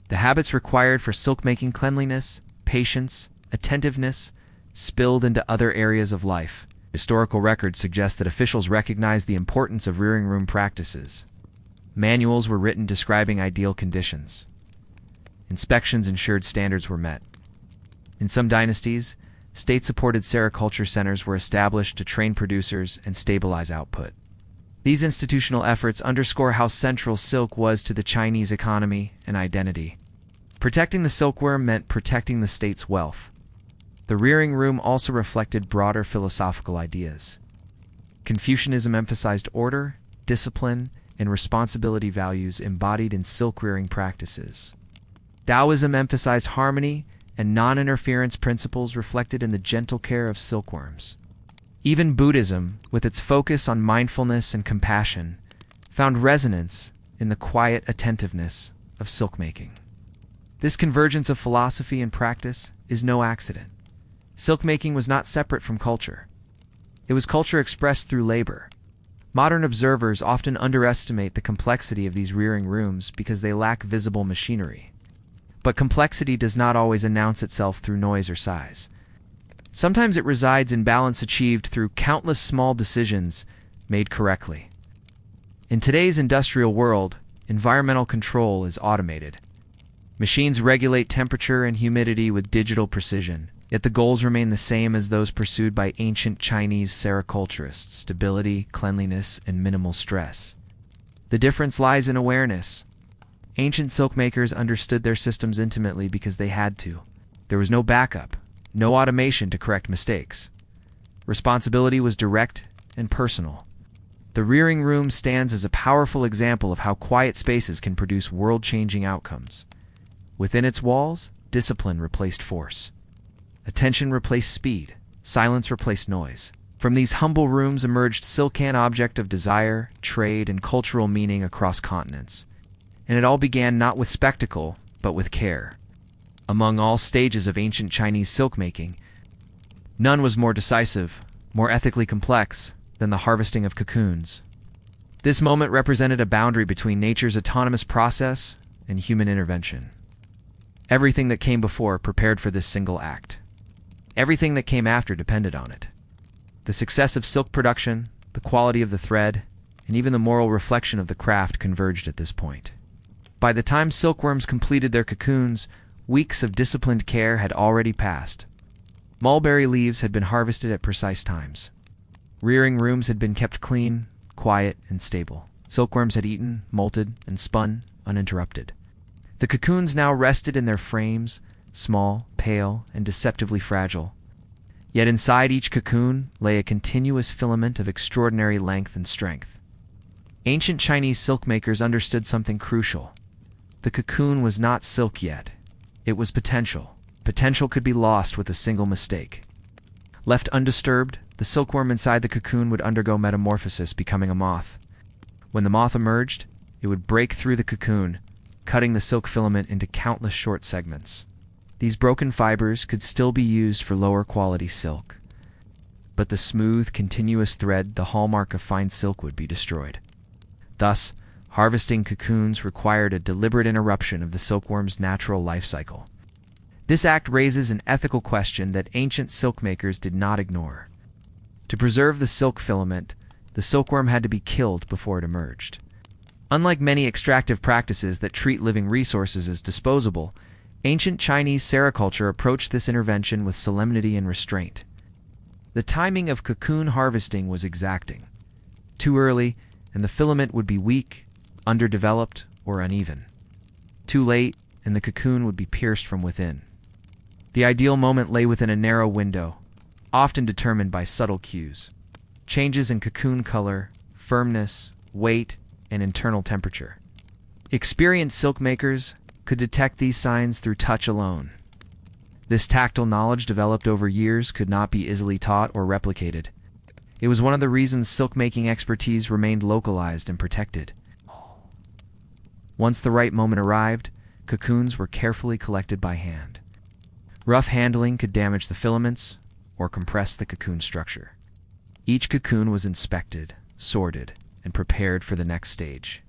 The habits required for silkmaking, cleanliness, patience, attentiveness, spilled into other areas of life. Historical records suggest that officials recognized the importance of rearing room practices. Manuals were written describing ideal conditions. Inspections ensured standards were met. In some dynasties, state-supported sericulture centers were established to train producers and stabilize output. These institutional efforts underscore how central silk was to the Chinese economy and identity. Protecting the silkworm meant protecting the state's wealth. The rearing room also reflected broader philosophical ideas. Confucianism emphasized order, discipline, and responsibility values embodied in silk rearing practices. Taoism emphasized harmony and non-interference principles reflected in the gentle care of silkworms. Even Buddhism, with its focus on mindfulness and compassion, found resonance in the quiet attentiveness of silkmaking. This convergence of philosophy and practice is no accident. Silkmaking was not separate from culture. It was culture expressed through labor. Modern observers often underestimate the complexity of these rearing rooms because they lack visible machinery. But complexity does not always announce itself through noise or size. Sometimes it resides in balance achieved through countless small decisions made correctly. In today's industrial world, environmental control is automated. Machines regulate temperature and humidity with digital precision, yet the goals remain the same as those pursued by ancient Chinese sericulturists: stability, cleanliness, and minimal stress. The difference lies in awareness. Ancient silkmakers understood their systems intimately because they had to. There was no backup, no automation to correct mistakes. Responsibility was direct and personal. The rearing room stands as a powerful example of how quiet spaces can produce world-changing outcomes. Within its walls, discipline replaced force. Attention replaced speed. Silence replaced noise. From these humble rooms emerged silk, an object of desire, trade, and cultural meaning across continents. And it all began not with spectacle, but with care. Among all stages of ancient Chinese silkmaking, none was more decisive, more ethically complex, than the harvesting of cocoons. This moment represented a boundary between nature's autonomous process and human intervention. Everything that came before prepared for this single act. Everything that came after depended on it. The success of silk production, the quality of the thread, and even the moral reflection of the craft converged at this point. By the time silkworms completed their cocoons, weeks of disciplined care had already passed. Mulberry leaves had been harvested at precise times. Rearing rooms had been kept clean, quiet, and stable. Silkworms had eaten, molted, and spun uninterrupted. The cocoons now rested in their frames, small, pale, and deceptively fragile. Yet inside each cocoon lay a continuous filament of extraordinary length and strength. Ancient Chinese silkmakers understood something crucial. The cocoon was not silk yet. It was potential. Potential could be lost with a single mistake. Left undisturbed, the silkworm inside the cocoon would undergo metamorphosis, becoming a moth. When the moth emerged, it would break through the cocoon, cutting the silk filament into countless short segments. These broken fibers could still be used for lower quality silk, but the smooth, continuous thread, the hallmark of fine silk, would be destroyed. Thus, harvesting cocoons required a deliberate interruption of the silkworm's natural life cycle. This act raises an ethical question that ancient silk makers did not ignore. To preserve the silk filament, the silkworm had to be killed before it emerged. Unlike many extractive practices that treat living resources as disposable, ancient Chinese sericulture approached this intervention with solemnity and restraint. The timing of cocoon harvesting was exacting. Too early, and the filament would be weak, underdeveloped, or uneven. Too late, and the cocoon would be pierced from within. The ideal moment lay within a narrow window, often determined by subtle cues. Changes in cocoon color, firmness, weight, and internal temperature. Experienced silk makers could detect these signs through touch alone. This tactile knowledge, developed over years, could not be easily taught or replicated. It was one of the reasons silk-making expertise remained localized and protected. Once the right moment arrived, cocoons were carefully collected by hand. Rough handling could damage the filaments or compress the cocoon structure. Each cocoon was inspected, sorted, and prepared for the next stage.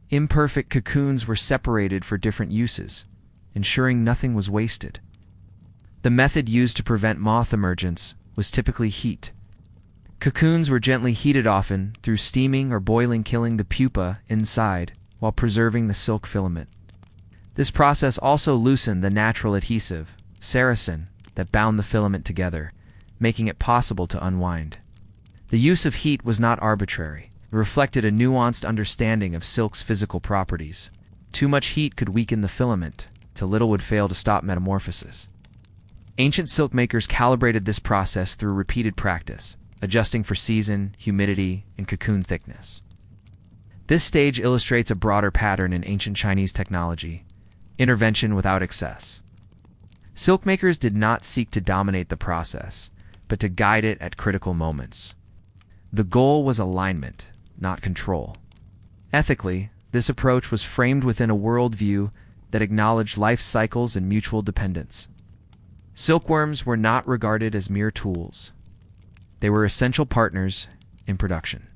Imperfect cocoons were separated for different uses, ensuring nothing was wasted. The method used to prevent moth emergence was typically heat. Cocoons were gently heated, often through steaming or boiling, killing the pupa inside while preserving the silk filament. This process also loosened the natural adhesive, sericin, that bound the filament together, making it possible to unwind. The use of heat was not arbitrary. It reflected a nuanced understanding of silk's physical properties. Too much heat could weaken the filament, till little would fail to stop metamorphosis. Ancient silk makers calibrated this process through repeated practice, adjusting for season, humidity, and cocoon thickness. This stage illustrates a broader pattern in ancient Chinese technology: intervention without excess. Silk makers did not seek to dominate the process, but to guide it at critical moments. The goal was alignment, not control. Ethically, this approach was framed within a worldview that acknowledged life cycles and mutual dependence. Silkworms were not regarded as mere tools. They were essential partners in production.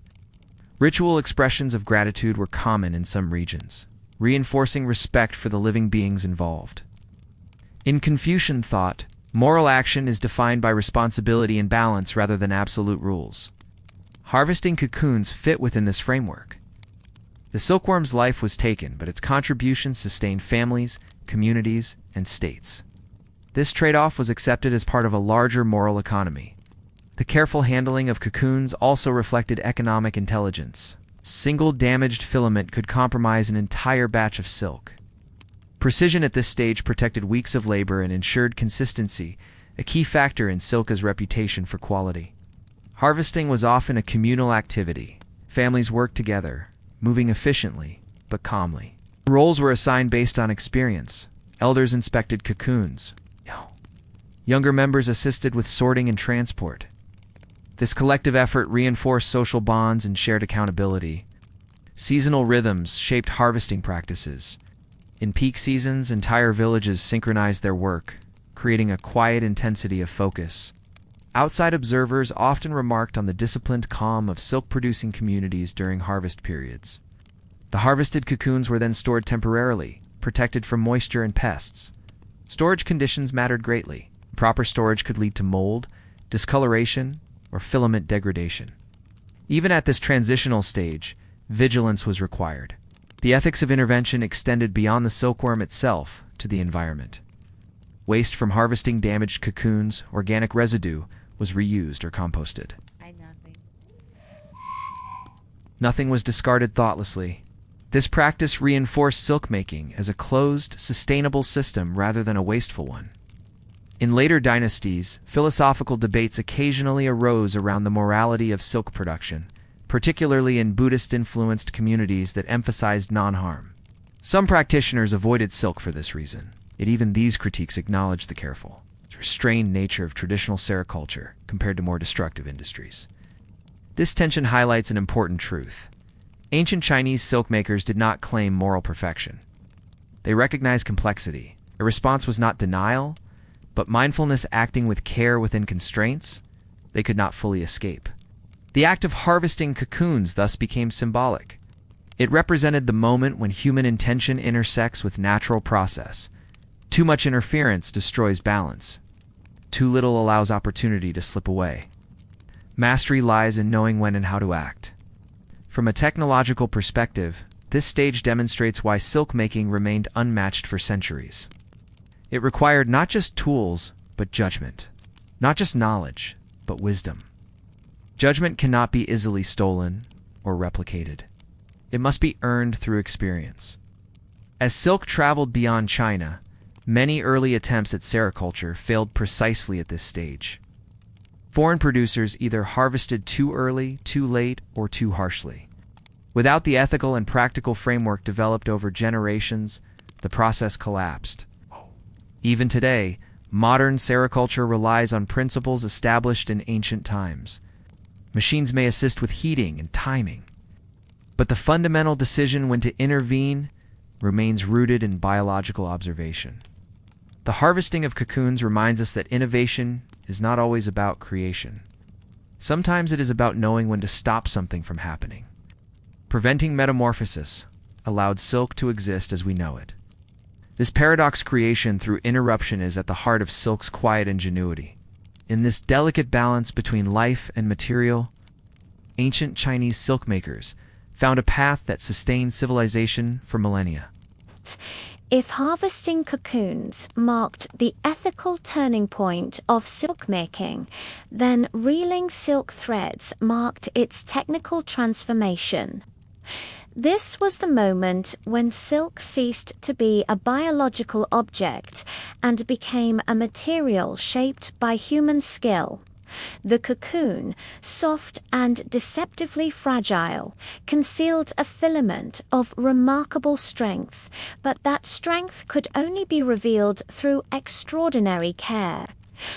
Ritual expressions of gratitude were common in some regions, reinforcing respect for the living beings involved. In Confucian thought, moral action is defined by responsibility and balance rather than absolute rules. Harvesting cocoons fit within this framework. The silkworm's life was taken, but its contributions sustained families, communities, and states. This trade-off was accepted as part of a larger moral economy. The careful handling of cocoons also reflected economic intelligence. Single damaged filament could compromise an entire batch of silk. Precision at this stage protected weeks of labor and ensured consistency, a key factor in silk's reputation for quality. Harvesting was often a communal activity. Families worked together, moving efficiently but calmly. Roles were assigned based on experience. Elders inspected cocoons. Younger members assisted with sorting and transport. This collective effort reinforced social bonds and shared accountability. Seasonal rhythms shaped harvesting practices. In peak seasons, entire villages synchronized their work, creating a quiet intensity of focus. Outside observers often remarked on the disciplined calm of silk-producing communities during harvest periods. The harvested cocoons were then stored temporarily, protected from moisture and pests. Storage conditions mattered greatly. Proper storage could lead to mold, discoloration, or filament degradation. Even at this transitional stage, vigilance was required. The ethics of intervention extended beyond the silkworm itself to the environment. Waste from harvesting damaged cocoons, organic residue, was reused or composted. Nothing was discarded thoughtlessly. This practice reinforced silk-making as a closed, sustainable system rather than a wasteful one. In later dynasties, philosophical debates occasionally arose around the morality of silk production, particularly in Buddhist-influenced communities that emphasized non-harm. Some practitioners avoided silk for this reason. Yet even these critiques acknowledge the careful, restrained nature of traditional sericulture compared to more destructive industries. This tension highlights an important truth. Ancient Chinese silk makers did not claim moral perfection. They recognized complexity. Their response was not denial, but mindfulness, acting with care within constraints they could not fully escape. The act of harvesting cocoons thus became symbolic. It represented the moment when human intention intersects with natural process. Too much interference destroys balance. Too little allows opportunity to slip away. Mastery lies in knowing when and how to act. From a technological perspective, this stage demonstrates why silk making remained unmatched for centuries. It required not just tools, but judgment. Not just knowledge, but wisdom. Judgment cannot be easily stolen or replicated. It must be earned through experience. As silk traveled beyond China, many early attempts at sericulture failed precisely at this stage. Foreign producers either harvested too early, too late, or too harshly. Without the ethical and practical framework developed over generations, the process collapsed. Even today, modern sericulture relies on principles established in ancient times. Machines may assist with heating and timing, but the fundamental decision when to intervene remains rooted in biological observation. The harvesting of cocoons reminds us that innovation is not always about creation. Sometimes it is about knowing when to stop something from happening. Preventing metamorphosis allowed silk to exist as we know it. This paradox creation through interruption is at the heart of silk's quiet ingenuity. In this delicate balance between life and material, ancient Chinese silk makers found a path that sustained civilization for millennia. If harvesting cocoons marked the ethical turning point of silk making, then reeling silk threads marked its technical transformation. This was the moment when silk ceased to be a biological object and became a material shaped by human skill. The cocoon, soft and deceptively fragile, concealed a filament of remarkable strength, but that strength could only be revealed through extraordinary care.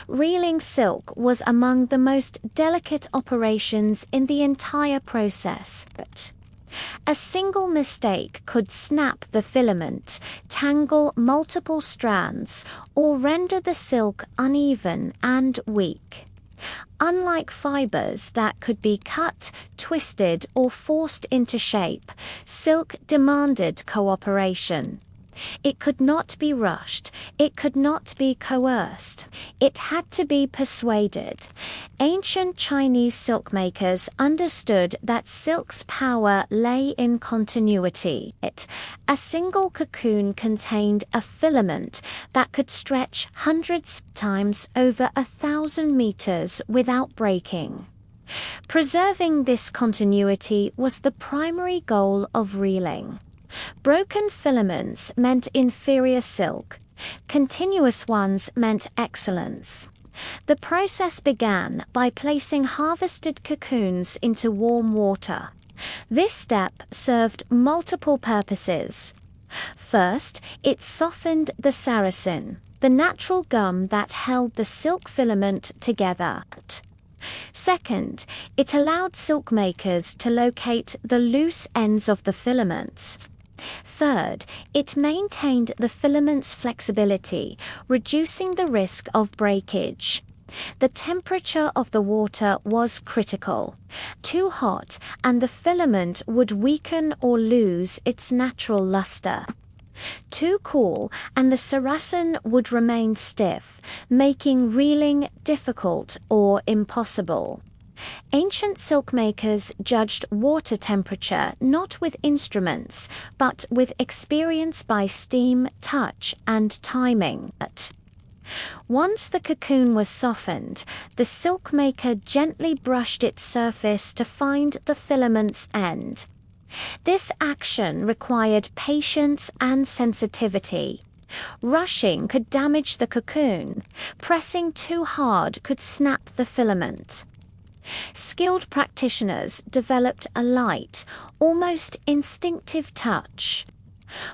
Reeling silk was among the most delicate operations in the entire process. A single mistake could snap the filament, tangle multiple strands, or render the silk uneven and weak. Unlike fibers that could be cut, twisted, or forced into shape, silk demanded cooperation. It could not be rushed. It could not be coerced. It had to be persuaded. Ancient Chinese silk makers understood that silk's power lay in continuity. A single cocoon contained a filament that could stretch hundreds of times over 1,000 meters without breaking. Preserving this continuity was the primary goal of reeling. Broken filaments meant inferior silk. Continuous ones meant excellence. The process began by placing harvested cocoons into warm water. This step served multiple purposes. First, it softened the sarracin, the natural gum that held the silk filament together. Second, it allowed silk makers to locate the loose ends of the filaments. Third, it maintained the filament's flexibility, reducing the risk of breakage. The temperature of the water was critical. Too hot, and the filament would weaken or lose its natural luster. Too cool, and the sarracin would remain stiff, making reeling difficult or impossible. Ancient silk makers judged water temperature not with instruments, but with experience by steam, touch, and timing. Once the cocoon was softened, the silk maker gently brushed its surface to find the filament's end. This action required patience and sensitivity. Rushing could damage the cocoon. Pressing too hard could snap the filament. Skilled practitioners developed a light, almost instinctive touch.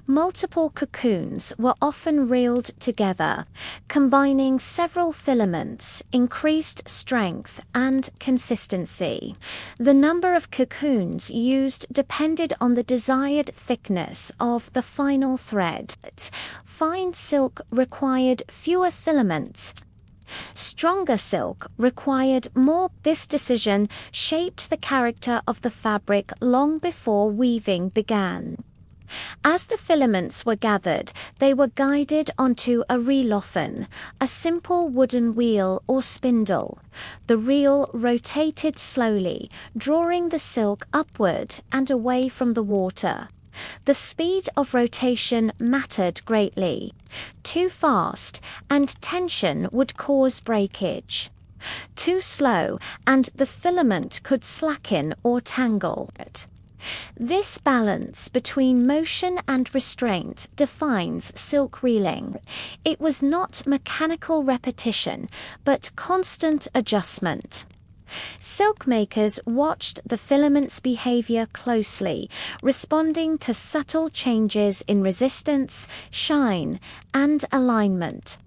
Multiple cocoons were often reeled together, combining several filaments, increased strength and consistency. The number of cocoons used depended on the desired thickness of the final thread. Fine silk required fewer filaments. Stronger silk required more. This decision shaped the character of the fabric long before weaving began. As the filaments were gathered, they were guided onto a reelhofen, a simple wooden wheel or spindle. The reel rotated slowly, drawing the silk upward and away from the water. The speed of rotation mattered greatly. Too fast, and tension would cause breakage. Too slow, and the filament could slacken or tangle. This balance between motion and restraint defines silk reeling. It was not mechanical repetition, but constant adjustment. Silk makers watched the filament's behavior closely, responding to subtle changes in resistance, shine, and alignment.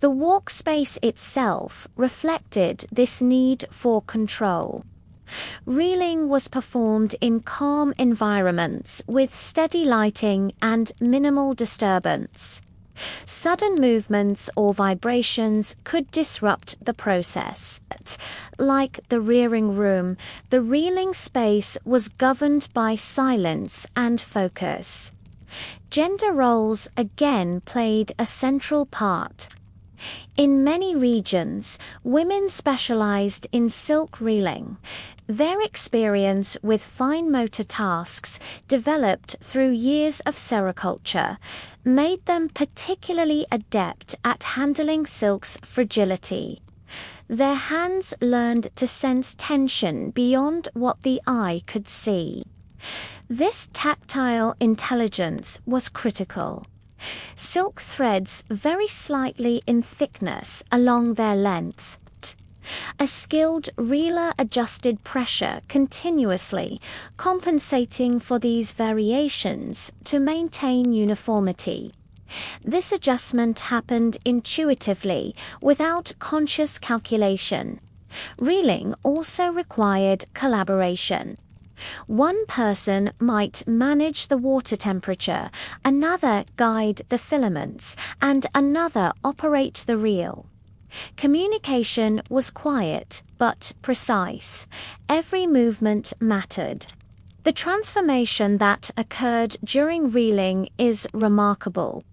The workspace itself reflected this need for control. Reeling was performed in calm environments with steady lighting and minimal disturbance. Sudden movements or vibrations could disrupt the process. Like the rearing room, the reeling space was governed by silence and focus. Gender roles again played a central part. In many regions, women specialized in silk reeling. Their experience with fine motor tasks, developed through years of sericulture, made them particularly adept at handling silk's fragility. Their hands learned to sense tension beyond what the eye could see. This tactile intelligence was critical. Silk threads vary slightly in thickness along their length. A skilled reeler adjusted pressure continuously, compensating for these variations to maintain uniformity. This adjustment happened intuitively, without conscious calculation. Reeling also required collaboration. One person might manage the water temperature, another guide the filaments, and another operate the reel. Communication was quiet but precise. Every movement mattered. The transformation that occurred during reeling is remarkable.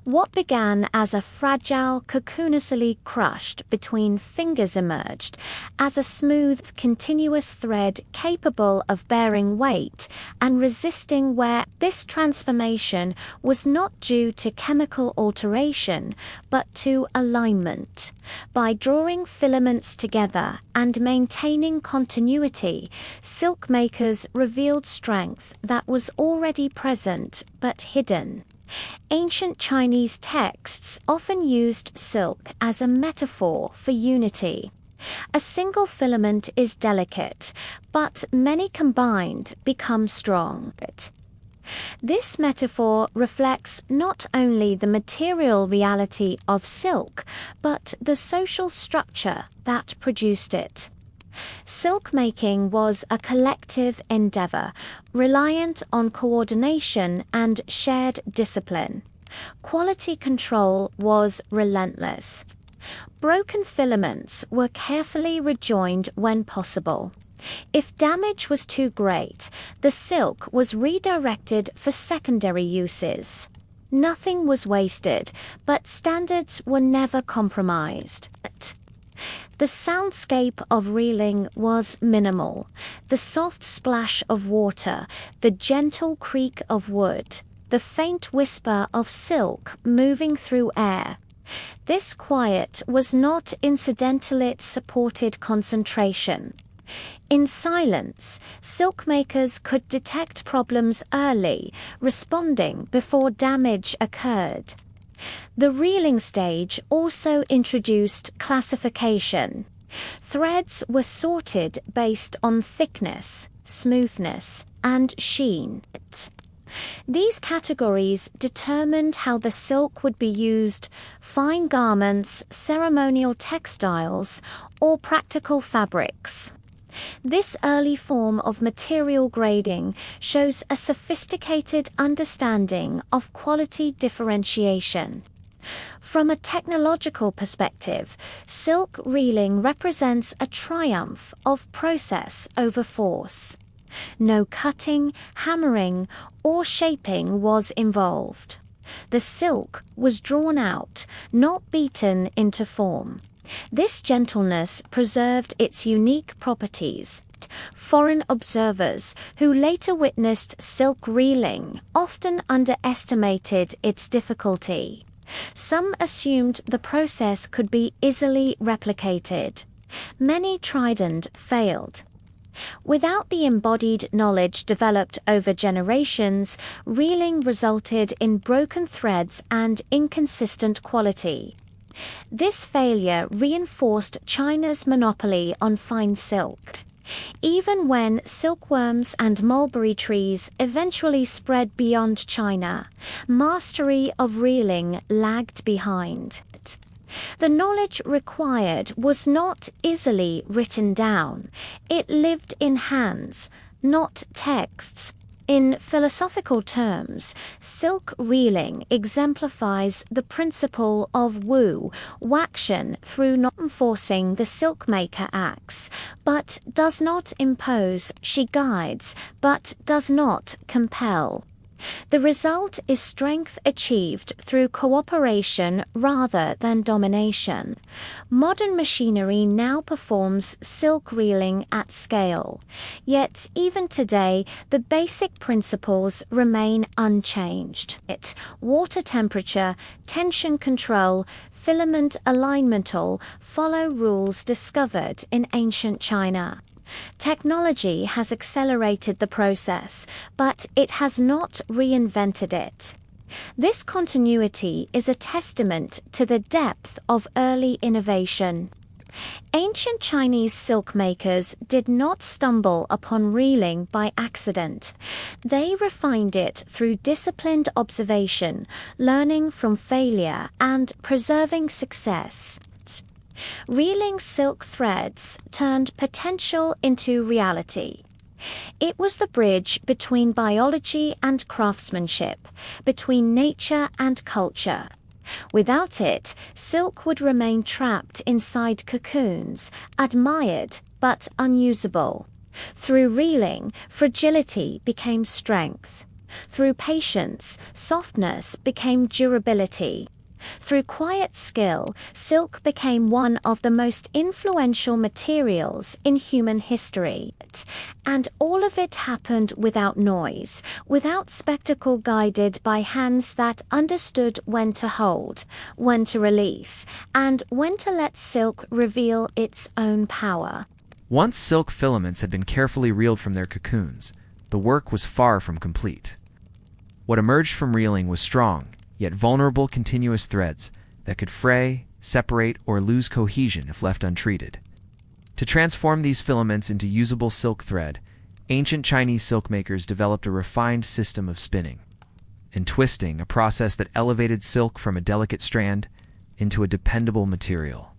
What began as a fragile, cocoonously crushed between fingers emerged as a smooth, continuous thread capable of bearing weight and resisting wear. This transformation was not due to chemical alteration, but to alignment. By drawing filaments together and maintaining continuity, silk makers revealed strength that was already present but hidden. Ancient Chinese texts often used silk as a metaphor for unity. A single filament is delicate, but many combined become strong. This metaphor reflects not only the material reality of silk, but the social structure that produced it. Silk making was a collective endeavor, reliant on coordination and shared discipline. Quality control was relentless. Broken filaments were carefully rejoined when possible. If damage was too great, the silk was redirected for secondary uses. Nothing was wasted, but standards were never compromised. The soundscape of reeling was minimal. The soft splash of water, the gentle creak of wood, the faint whisper of silk moving through air. This quiet was not incidental, it supported concentration. In silence, silk makers could detect problems early, responding before damage occurred. The reeling stage also introduced classification. Threads were sorted based on thickness, smoothness, and sheen. These categories determined how the silk would be used: fine garments, ceremonial textiles, or practical fabrics. This early form of material grading shows a sophisticated understanding of quality differentiation. From a technological perspective, silk reeling represents a triumph of process over force. No cutting, hammering, or shaping was involved. The silk was drawn out, not beaten into form. This gentleness preserved its unique properties. Foreign observers who later witnessed silk reeling often underestimated its difficulty. Some assumed the process could be easily replicated. Many tried and failed. Without the embodied knowledge developed over generations, reeling resulted in broken threads and inconsistent quality. This failure reinforced China's monopoly on fine silk. Even when silkworms and mulberry trees eventually spread beyond China, mastery of reeling lagged behind. The knowledge required was not easily written down. It lived in hands, not texts. In philosophical terms, silk reeling exemplifies the principle of wu, waction, through not enforcing the silkmaker acts, but does not impose; she guides, but does not compel. The result is strength achieved through cooperation rather than domination. Modern machinery now performs silk reeling at scale. Yet, even today, the basic principles remain unchanged. Water temperature, tension control, filament alignment all follow rules discovered in ancient China. Technology has accelerated the process, but it has not reinvented it. This continuity is a testament to the depth of early innovation. Ancient Chinese silk makers did not stumble upon reeling by accident. They refined it through disciplined observation, learning from failure, and preserving success. Reeling silk threads turned potential into reality. It was the bridge between biology and craftsmanship, between nature and culture. Without it, silk would remain trapped inside cocoons, admired but unusable. Through reeling, fragility became strength. Through patience, softness became durability. Through quiet skill, silk became one of the most influential materials in human history. And all of it happened without noise, without spectacle, guided by hands that understood when to hold, when to release, and when to let silk reveal its own power. Once silk filaments had been carefully reeled from their cocoons, the work was far from complete. What emerged from reeling was strong, yet vulnerable continuous threads that could fray, separate, or lose cohesion if left untreated. To transform these filaments into usable silk thread, ancient Chinese silkmakers developed a refined system of spinning and twisting, a process that elevated silk from a delicate strand into a dependable material.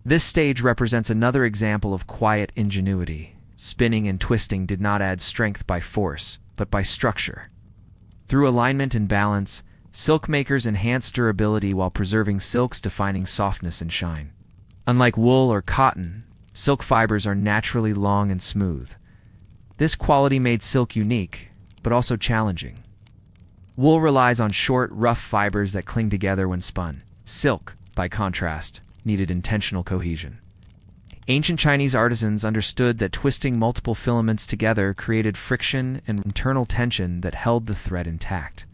This stage represents another example of quiet ingenuity. Spinning and twisting did not add strength by force, but by structure. Through alignment and balance, silk makers enhanced durability while preserving silk's defining softness and shine. Unlike wool or cotton, silk fibers are naturally long and smooth. This quality made silk unique, but also challenging. Wool relies on short, rough fibers that cling together when spun. Silk, by contrast, needed intentional cohesion. Ancient Chinese artisans understood that twisting multiple filaments together created friction and internal tension that held the thread intact.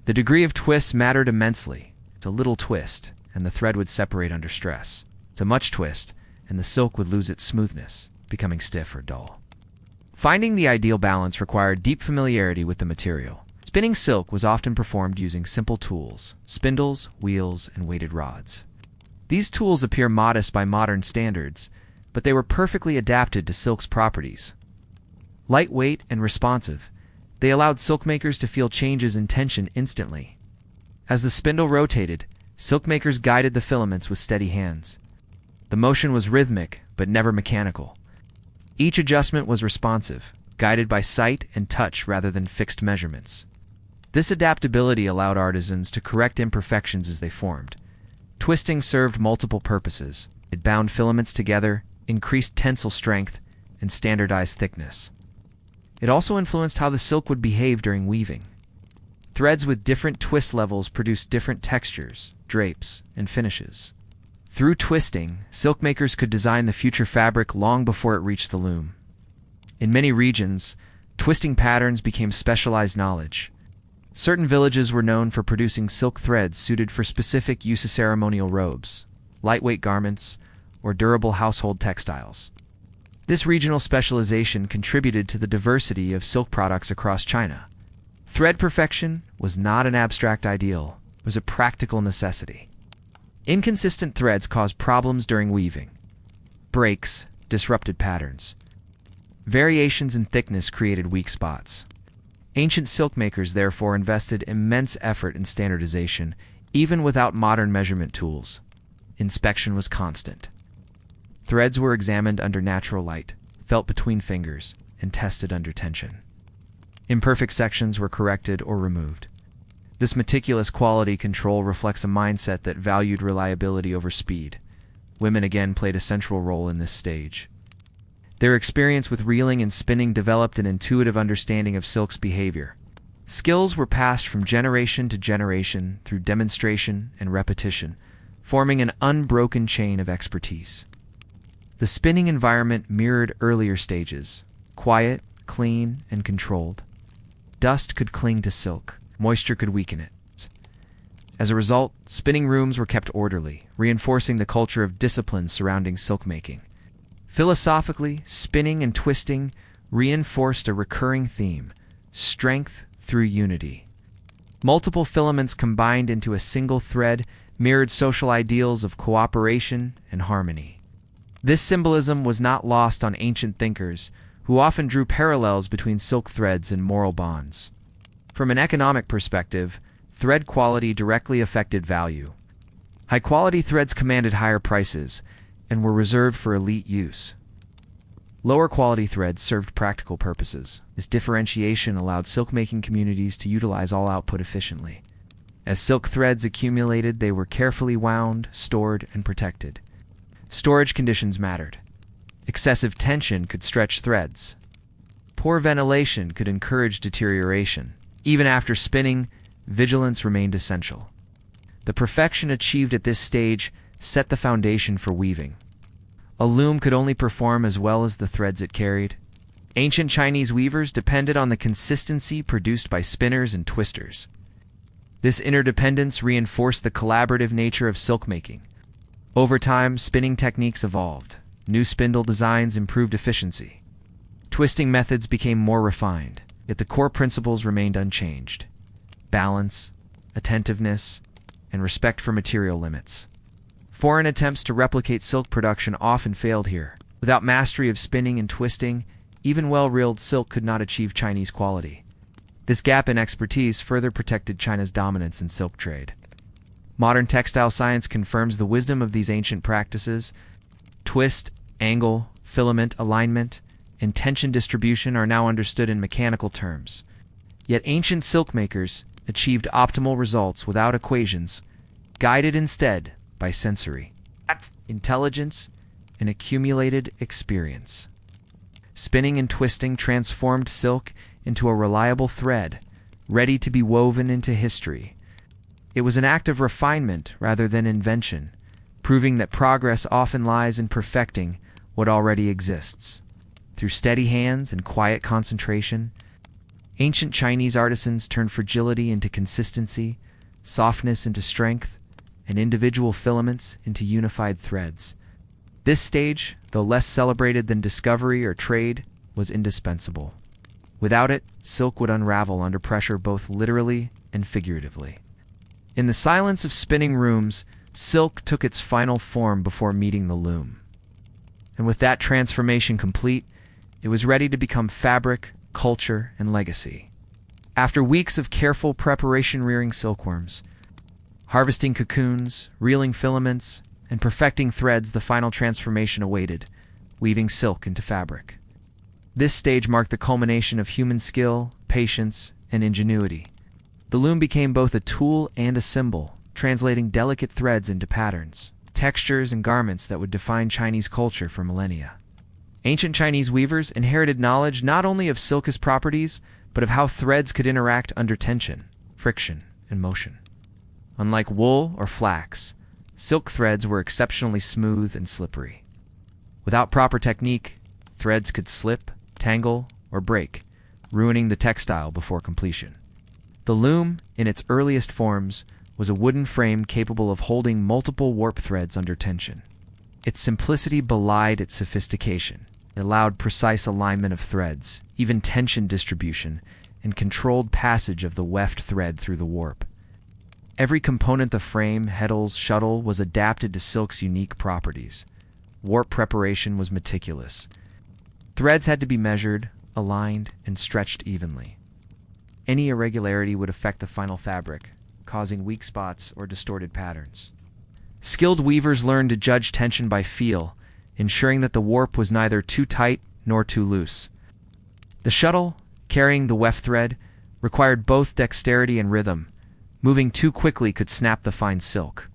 The degree of twist mattered immensely. A little twist, and the thread would separate under stress. To much twist, and the silk would lose its smoothness, becoming stiff or dull. Finding the ideal balance required deep familiarity with the material. Spinning silk was often performed using simple tools: spindles, wheels, and weighted rods. These tools appear modest by modern standards, but they were perfectly adapted to silk's properties. Lightweight and responsive, They allowed silkmakers to feel changes in tension instantly. As the spindle rotated, silkmakers guided the filaments with steady hands. The motion was rhythmic, but never mechanical. Each adjustment was responsive, guided by sight and touch rather than fixed measurements. This adaptability allowed artisans to correct imperfections as they formed. Twisting served multiple purposes. It bound filaments together, increased tensile strength, and standardized thickness. It also influenced how the silk would behave during weaving. Threads with different twist levels produced different textures, drapes, and finishes. Through twisting, silkmakers could design the future fabric long before it reached the loom. In many regions, twisting patterns became specialized knowledge. Certain villages were known for producing silk threads suited for specific use of ceremonial robes, lightweight garments, or durable household textiles. This regional specialization contributed to the diversity of silk products across China. Thread perfection was not an abstract ideal, it was a practical necessity. Inconsistent threads caused problems during weaving. Breaks disrupted patterns. Variations in thickness created weak spots. Ancient silkmakers therefore invested immense effort in standardization, even without modern measurement tools. Inspection was constant. Threads were examined under natural light, felt between fingers, and tested under tension. Imperfect sections were corrected or removed. This meticulous quality control reflects a mindset that valued reliability over speed. Women again played a central role in this stage. Their experience with reeling and spinning developed an intuitive understanding of silk's behavior. Skills were passed from generation to generation through demonstration and repetition, forming an unbroken chain of expertise. The spinning environment mirrored earlier stages, quiet, clean, and controlled. Dust could cling to silk, moisture could weaken it. As a result, spinning rooms were kept orderly, reinforcing the culture of discipline surrounding silk making. Philosophically, spinning and twisting reinforced a recurring theme: strength through unity. Multiple filaments combined into a single thread mirrored social ideals of cooperation and harmony. This symbolism was not lost on ancient thinkers, who often drew parallels between silk threads and moral bonds. From an economic perspective, thread quality directly affected value. High-quality threads commanded higher prices and were reserved for elite use. Lower-quality threads served practical purposes. This differentiation allowed silk-making communities to utilize all output efficiently. As silk threads accumulated, they were carefully wound, stored, and protected. Storage conditions mattered. Excessive tension could stretch threads. Poor ventilation could encourage deterioration. Even after spinning, vigilance remained essential. The perfection achieved at this stage set the foundation for weaving. A loom could only perform as well as the threads it carried. Ancient Chinese weavers depended on the consistency produced by spinners and twisters. This interdependence reinforced the collaborative nature of silk making. Over time, spinning techniques evolved. New spindle designs improved efficiency. Twisting methods became more refined, yet the core principles remained unchanged: balance, attentiveness, and respect for material limits. Foreign attempts to replicate silk production often failed here. Without mastery of spinning and twisting, even well-reeled silk could not achieve Chinese quality. This gap in expertise further protected China's dominance in silk trade. Modern textile science confirms the wisdom of these ancient practices. Twist, angle, filament alignment, and tension distribution are now understood in mechanical terms. Yet ancient silk makers achieved optimal results without equations, guided instead by sensory, intelligence, and accumulated experience. Spinning and twisting transformed silk into a reliable thread, ready to be woven into history. It was an act of refinement rather than invention, proving that progress often lies in perfecting what already exists. Through steady hands and quiet concentration, ancient Chinese artisans turned fragility into consistency, softness into strength, and individual filaments into unified threads. This stage, though less celebrated than discovery or trade, was indispensable. Without it, silk would unravel under pressure both literally and figuratively. In the silence of spinning rooms, silk took its final form before meeting the loom. And with that transformation complete, it was ready to become fabric, culture, and legacy. After weeks of careful preparation, rearing silkworms, harvesting cocoons, reeling filaments, and perfecting threads, the final transformation awaited, weaving silk into fabric. This stage marked the culmination of human skill, patience, and ingenuity. The loom became both a tool and a symbol, translating delicate threads into patterns, textures, and garments that would define Chinese culture for millennia. Ancient Chinese weavers inherited knowledge not only of silk's properties, but of how threads could interact under tension, friction, and motion. Unlike wool or flax, silk threads were exceptionally smooth and slippery. Without proper technique, threads could slip, tangle, or break, ruining the textile before completion. The loom, in its earliest forms, was a wooden frame capable of holding multiple warp threads under tension. Its simplicity belied its sophistication. It allowed precise alignment of threads, even tension distribution, and controlled passage of the weft thread through the warp. Every component, the frame, heddles, shuttle, was adapted to silk's unique properties. Warp preparation was meticulous. Threads had to be measured, aligned, and stretched evenly. Any irregularity would affect the final fabric, causing weak spots or distorted patterns. Skilled weavers learned to judge tension by feel, ensuring that the warp was neither too tight nor too loose. The shuttle, carrying the weft thread, required both dexterity and rhythm. Moving too quickly could snap the fine silk.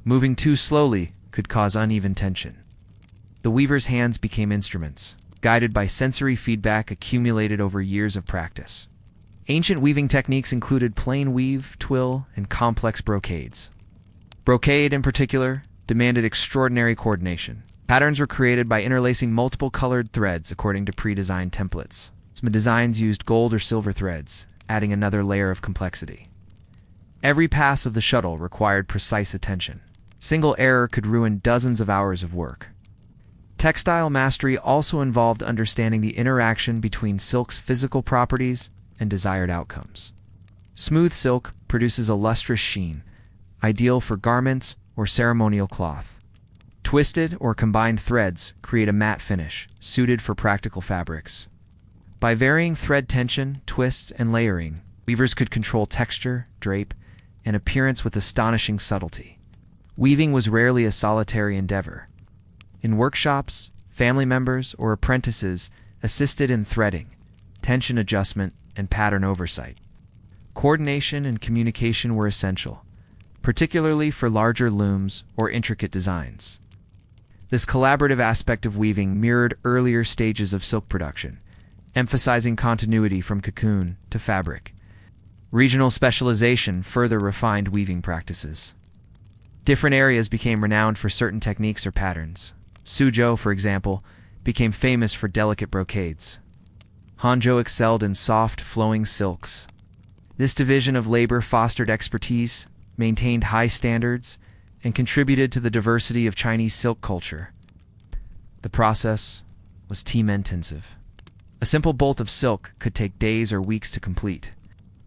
Moving too slowly could cause uneven tension. The weaver's hands became instruments, guided by sensory feedback accumulated over years of practice. Ancient weaving techniques included plain weave, twill, and complex brocades. Brocade, in particular, demanded extraordinary coordination. Patterns were created by interlacing multiple colored threads according to pre-designed templates. Some designs used gold or silver threads, adding another layer of complexity. Every pass of the shuttle required precise attention. Single error could ruin dozens of hours of work. Textile mastery also involved understanding the interaction between silk's physical properties and desired outcomes. Smooth silk produces a lustrous sheen, ideal for garments or ceremonial cloth. Twisted or combined threads create a matte finish, suited for practical fabrics. By varying thread tension, twists, and layering, weavers could control texture, drape, and appearance with astonishing subtlety. Weaving was rarely a solitary endeavor. In workshops, family members or apprentices assisted in threading, tension adjustment, and pattern oversight. Coordination and communication were essential, particularly for larger looms or intricate designs. This collaborative aspect of weaving mirrored earlier stages of silk production, emphasizing continuity from cocoon to fabric. Regional specialization further refined weaving practices. Different areas became renowned for certain techniques or patterns. Suzhou, for example, became famous for delicate brocades. Hangzhou excelled in soft, flowing silks. This division of labor fostered expertise, maintained high standards, and contributed to the diversity of Chinese silk culture. The process was team-intensive. A simple bolt of silk could take days or weeks to complete.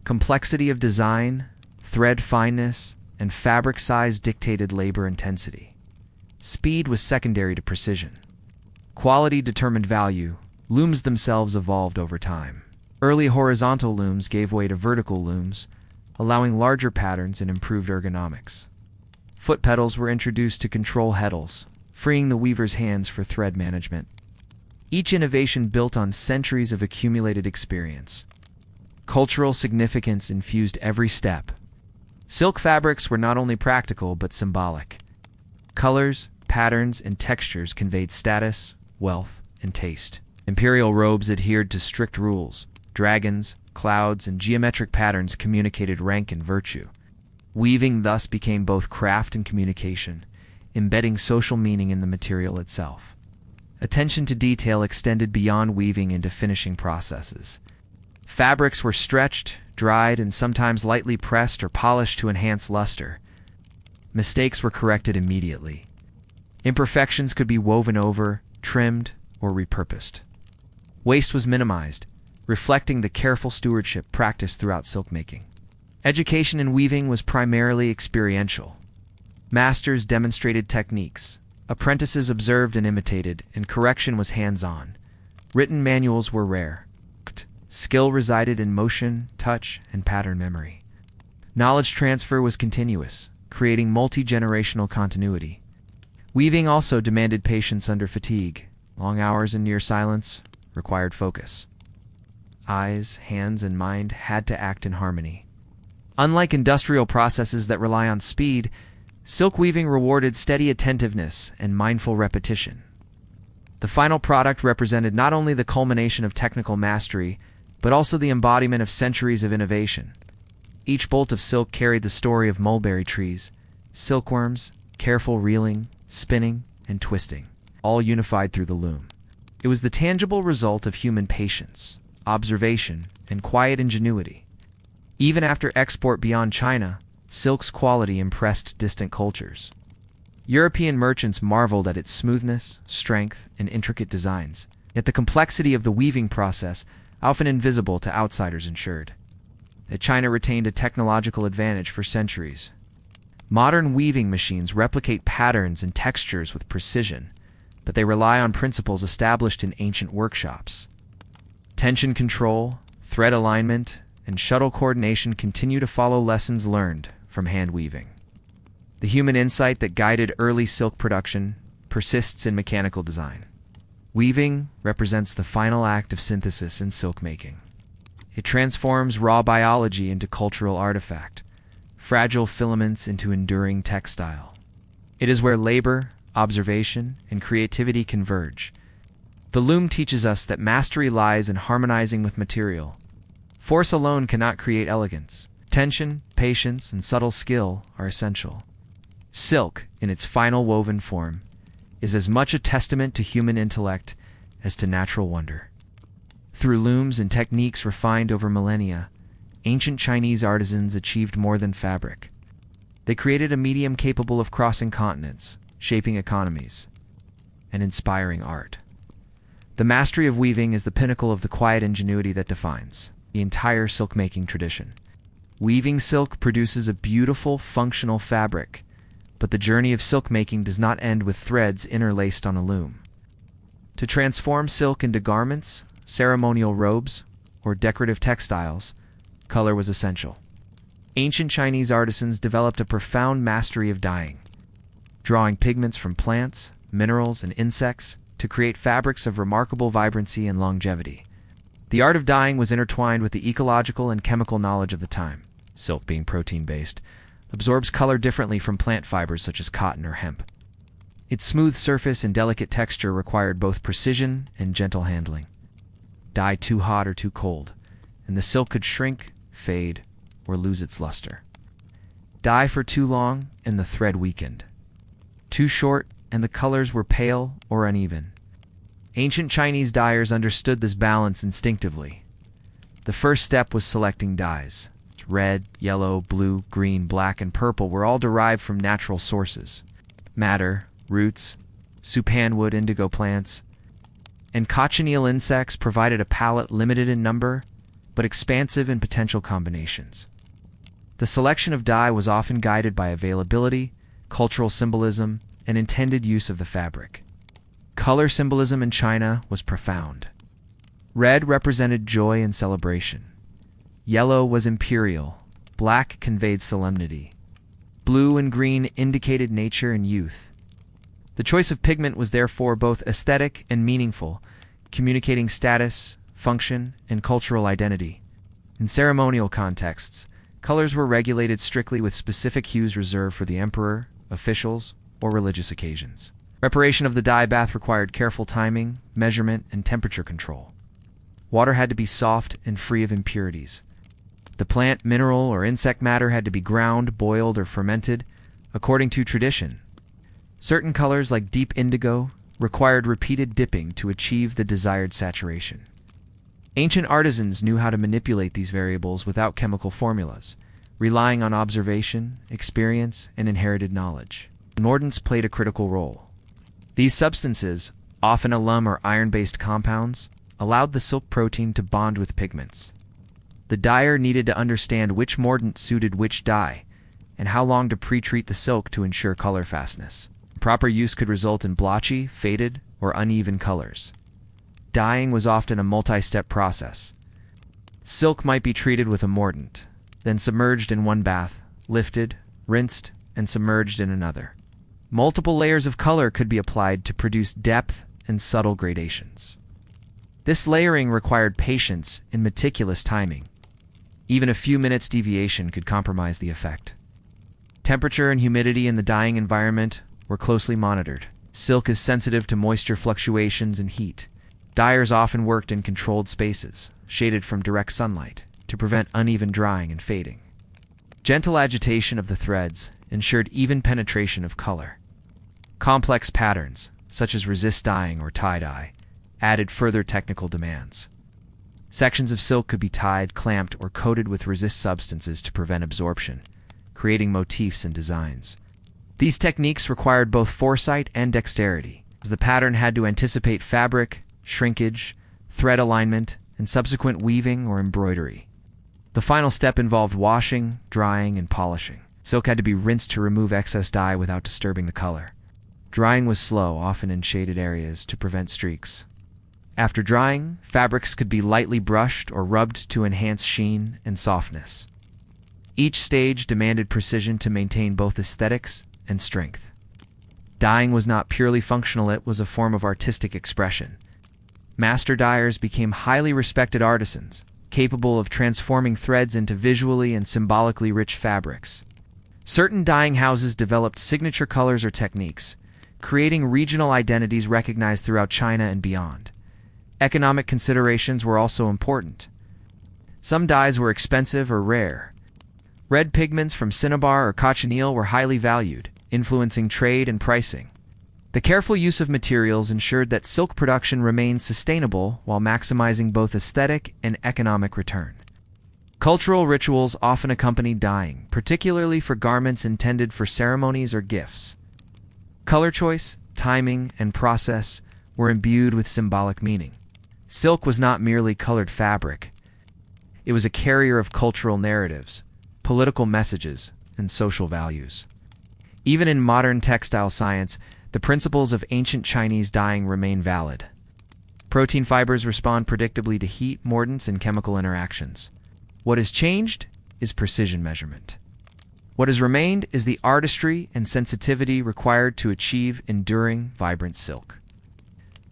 Complexity of design, thread fineness, and fabric size dictated labor intensity. Speed was secondary to precision. Quality determined value. Looms themselves evolved over time. Early horizontal looms gave way to vertical looms, allowing larger patterns and improved ergonomics. Foot pedals were introduced to control heddles, freeing the weaver's hands for thread management. Each innovation built on centuries of accumulated experience. Cultural significance infused every step. Silk fabrics were not only practical but symbolic. Colors, patterns, and textures conveyed status, wealth, and taste. Imperial robes adhered to strict rules. Dragons, clouds, and geometric patterns communicated rank and virtue. Weaving thus became both craft and communication, embedding social meaning in the material itself. Attention to detail extended beyond weaving into finishing processes. Fabrics were stretched, dried, and sometimes lightly pressed or polished to enhance luster. Mistakes were corrected immediately. Imperfections could be woven over, trimmed, or repurposed. Waste was minimized, reflecting the careful stewardship practiced throughout silk-making. Education in weaving was primarily experiential. Masters demonstrated techniques, apprentices observed and imitated, and correction was hands-on. Written manuals were rare. Skill resided in motion, touch, and pattern memory. Knowledge transfer was continuous, creating multi-generational continuity. Weaving also demanded patience under fatigue. Long hours in near silence required focus. Eyes, hands, and mind had to act in harmony. Unlike industrial processes that rely on speed, silk weaving rewarded steady attentiveness and mindful repetition. The final product represented not only the culmination of technical mastery, but also the embodiment of centuries of innovation. Each bolt of silk carried the story of mulberry trees, silkworms, careful reeling, spinning, and twisting, all unified through the loom. It was the tangible result of human patience, observation, and quiet ingenuity. Even after export beyond China, silk's quality impressed distant cultures. European merchants marveled at its smoothness, strength, and intricate designs, yet the complexity of the weaving process, often invisible to outsiders, ensured that China retained a technological advantage for centuries. Modern weaving machines replicate patterns and textures with precision, but they rely on principles established in ancient workshops. Tension control, thread alignment, and shuttle coordination continue to follow lessons learned from hand weaving. The human insight that guided early silk production persists in mechanical design. Weaving represents the final act of synthesis in silk making. It transforms raw biology into cultural artifact, fragile filaments into enduring textile. It is where labor, observation, and creativity converge. The loom teaches us that mastery lies in harmonizing with material. Force alone cannot create elegance. Tension, patience, and subtle skill are essential. Silk, in its final woven form, is as much a testament to human intellect as to natural wonder. Through looms and techniques refined over millennia, ancient Chinese artisans achieved more than fabric. They created a medium capable of crossing continents, shaping economies, and inspiring art. The mastery of weaving is the pinnacle of the quiet ingenuity that defines the entire silk-making tradition. Weaving silk produces a beautiful, functional fabric, but the journey of silk-making does not end with threads interlaced on a loom. To transform silk into garments, ceremonial robes, or decorative textiles, color was essential. Ancient Chinese artisans developed a profound mastery of dyeing, drawing pigments from plants, minerals, and insects to create fabrics of remarkable vibrancy and longevity. The art of dyeing was intertwined with the ecological and chemical knowledge of the time. Silk, being protein-based, absorbs color differently from plant fibers such as cotton or hemp. Its smooth surface and delicate texture required both precision and gentle handling. Dye too hot or too cold, and the silk could shrink, fade, or lose its luster. Dye for too long, and the thread weakened. Too short, and the colors were pale or uneven. Ancient Chinese dyers understood this balance instinctively. The first step was selecting dyes. Red, yellow, blue, green, black, and purple were all derived from natural sources. Madder, roots, supanwood, indigo plants, and cochineal insects provided a palette limited in number, but expansive in potential combinations. The selection of dye was often guided by availability, cultural symbolism, and intended use of the fabric. Color symbolism in China was profound. Red represented joy and celebration. Yellow was imperial. Black conveyed solemnity. Blue and green indicated nature and youth. The choice of pigment was therefore both aesthetic and meaningful, communicating status, function, and cultural identity. In ceremonial contexts, colors were regulated strictly with specific hues reserved for the emperor, officials, or religious occasions. Preparation of the dye bath required careful timing, measurement, and temperature control. Water had to be soft and free of impurities. The plant, mineral, or insect matter had to be ground, boiled, or fermented, according to tradition. Certain colors, like deep indigo, required repeated dipping to achieve the desired saturation. Ancient artisans knew how to manipulate these variables without chemical formulas, relying on observation, experience, and inherited knowledge. Mordants played a critical role. These substances, often alum or iron-based compounds, allowed the silk protein to bond with pigments. The dyer needed to understand which mordant suited which dye, and how long to pre-treat the silk to ensure color fastness. Proper use could result in blotchy, faded, or uneven colors. Dyeing was often a multi-step process. Silk might be treated with a mordant, then submerged in one bath, lifted, rinsed, and submerged in another. Multiple layers of color could be applied to produce depth and subtle gradations. This layering required patience and meticulous timing. Even a few minutes deviation could compromise the effect. Temperature and humidity in the dyeing environment were closely monitored. Silk is sensitive to moisture fluctuations and heat. Dyers often worked in controlled spaces, shaded from direct sunlight, to prevent uneven drying and fading. Gentle agitation of the threads ensured even penetration of color. Complex patterns, such as resist dyeing or tie-dye, added further technical demands. Sections of silk could be tied, clamped, or coated with resist substances to prevent absorption, creating motifs and designs. These techniques required both foresight and dexterity, as the pattern had to anticipate fabric, shrinkage, thread alignment, and subsequent weaving or embroidery. The final step involved washing, drying, and polishing. Silk had to be rinsed to remove excess dye without disturbing the color. Drying was slow, often in shaded areas, to prevent streaks. After drying, fabrics could be lightly brushed or rubbed to enhance sheen and softness. Each stage demanded precision to maintain both aesthetics and strength. Dyeing was not purely functional, it was a form of artistic expression. Master dyers became highly respected artisans, capable of transforming threads into visually and symbolically rich fabrics. Certain dyeing houses developed signature colors or techniques, creating regional identities recognized throughout China and beyond. Economic considerations were also important. Some dyes were expensive or rare. Red pigments from cinnabar or cochineal were highly valued, influencing trade and pricing. The careful use of materials ensured that silk production remained sustainable while maximizing both aesthetic and economic return. Cultural rituals often accompanied dyeing, particularly for garments intended for ceremonies or gifts. Color choice, timing, and process were imbued with symbolic meaning. Silk was not merely colored fabric. It was a carrier of cultural narratives, political messages, and social values. Even in modern textile science, the principles of ancient Chinese dyeing remain valid. Protein fibers respond predictably to heat, mordants, and chemical interactions. What has changed is precision measurement. What has remained is the artistry and sensitivity required to achieve enduring, vibrant silk.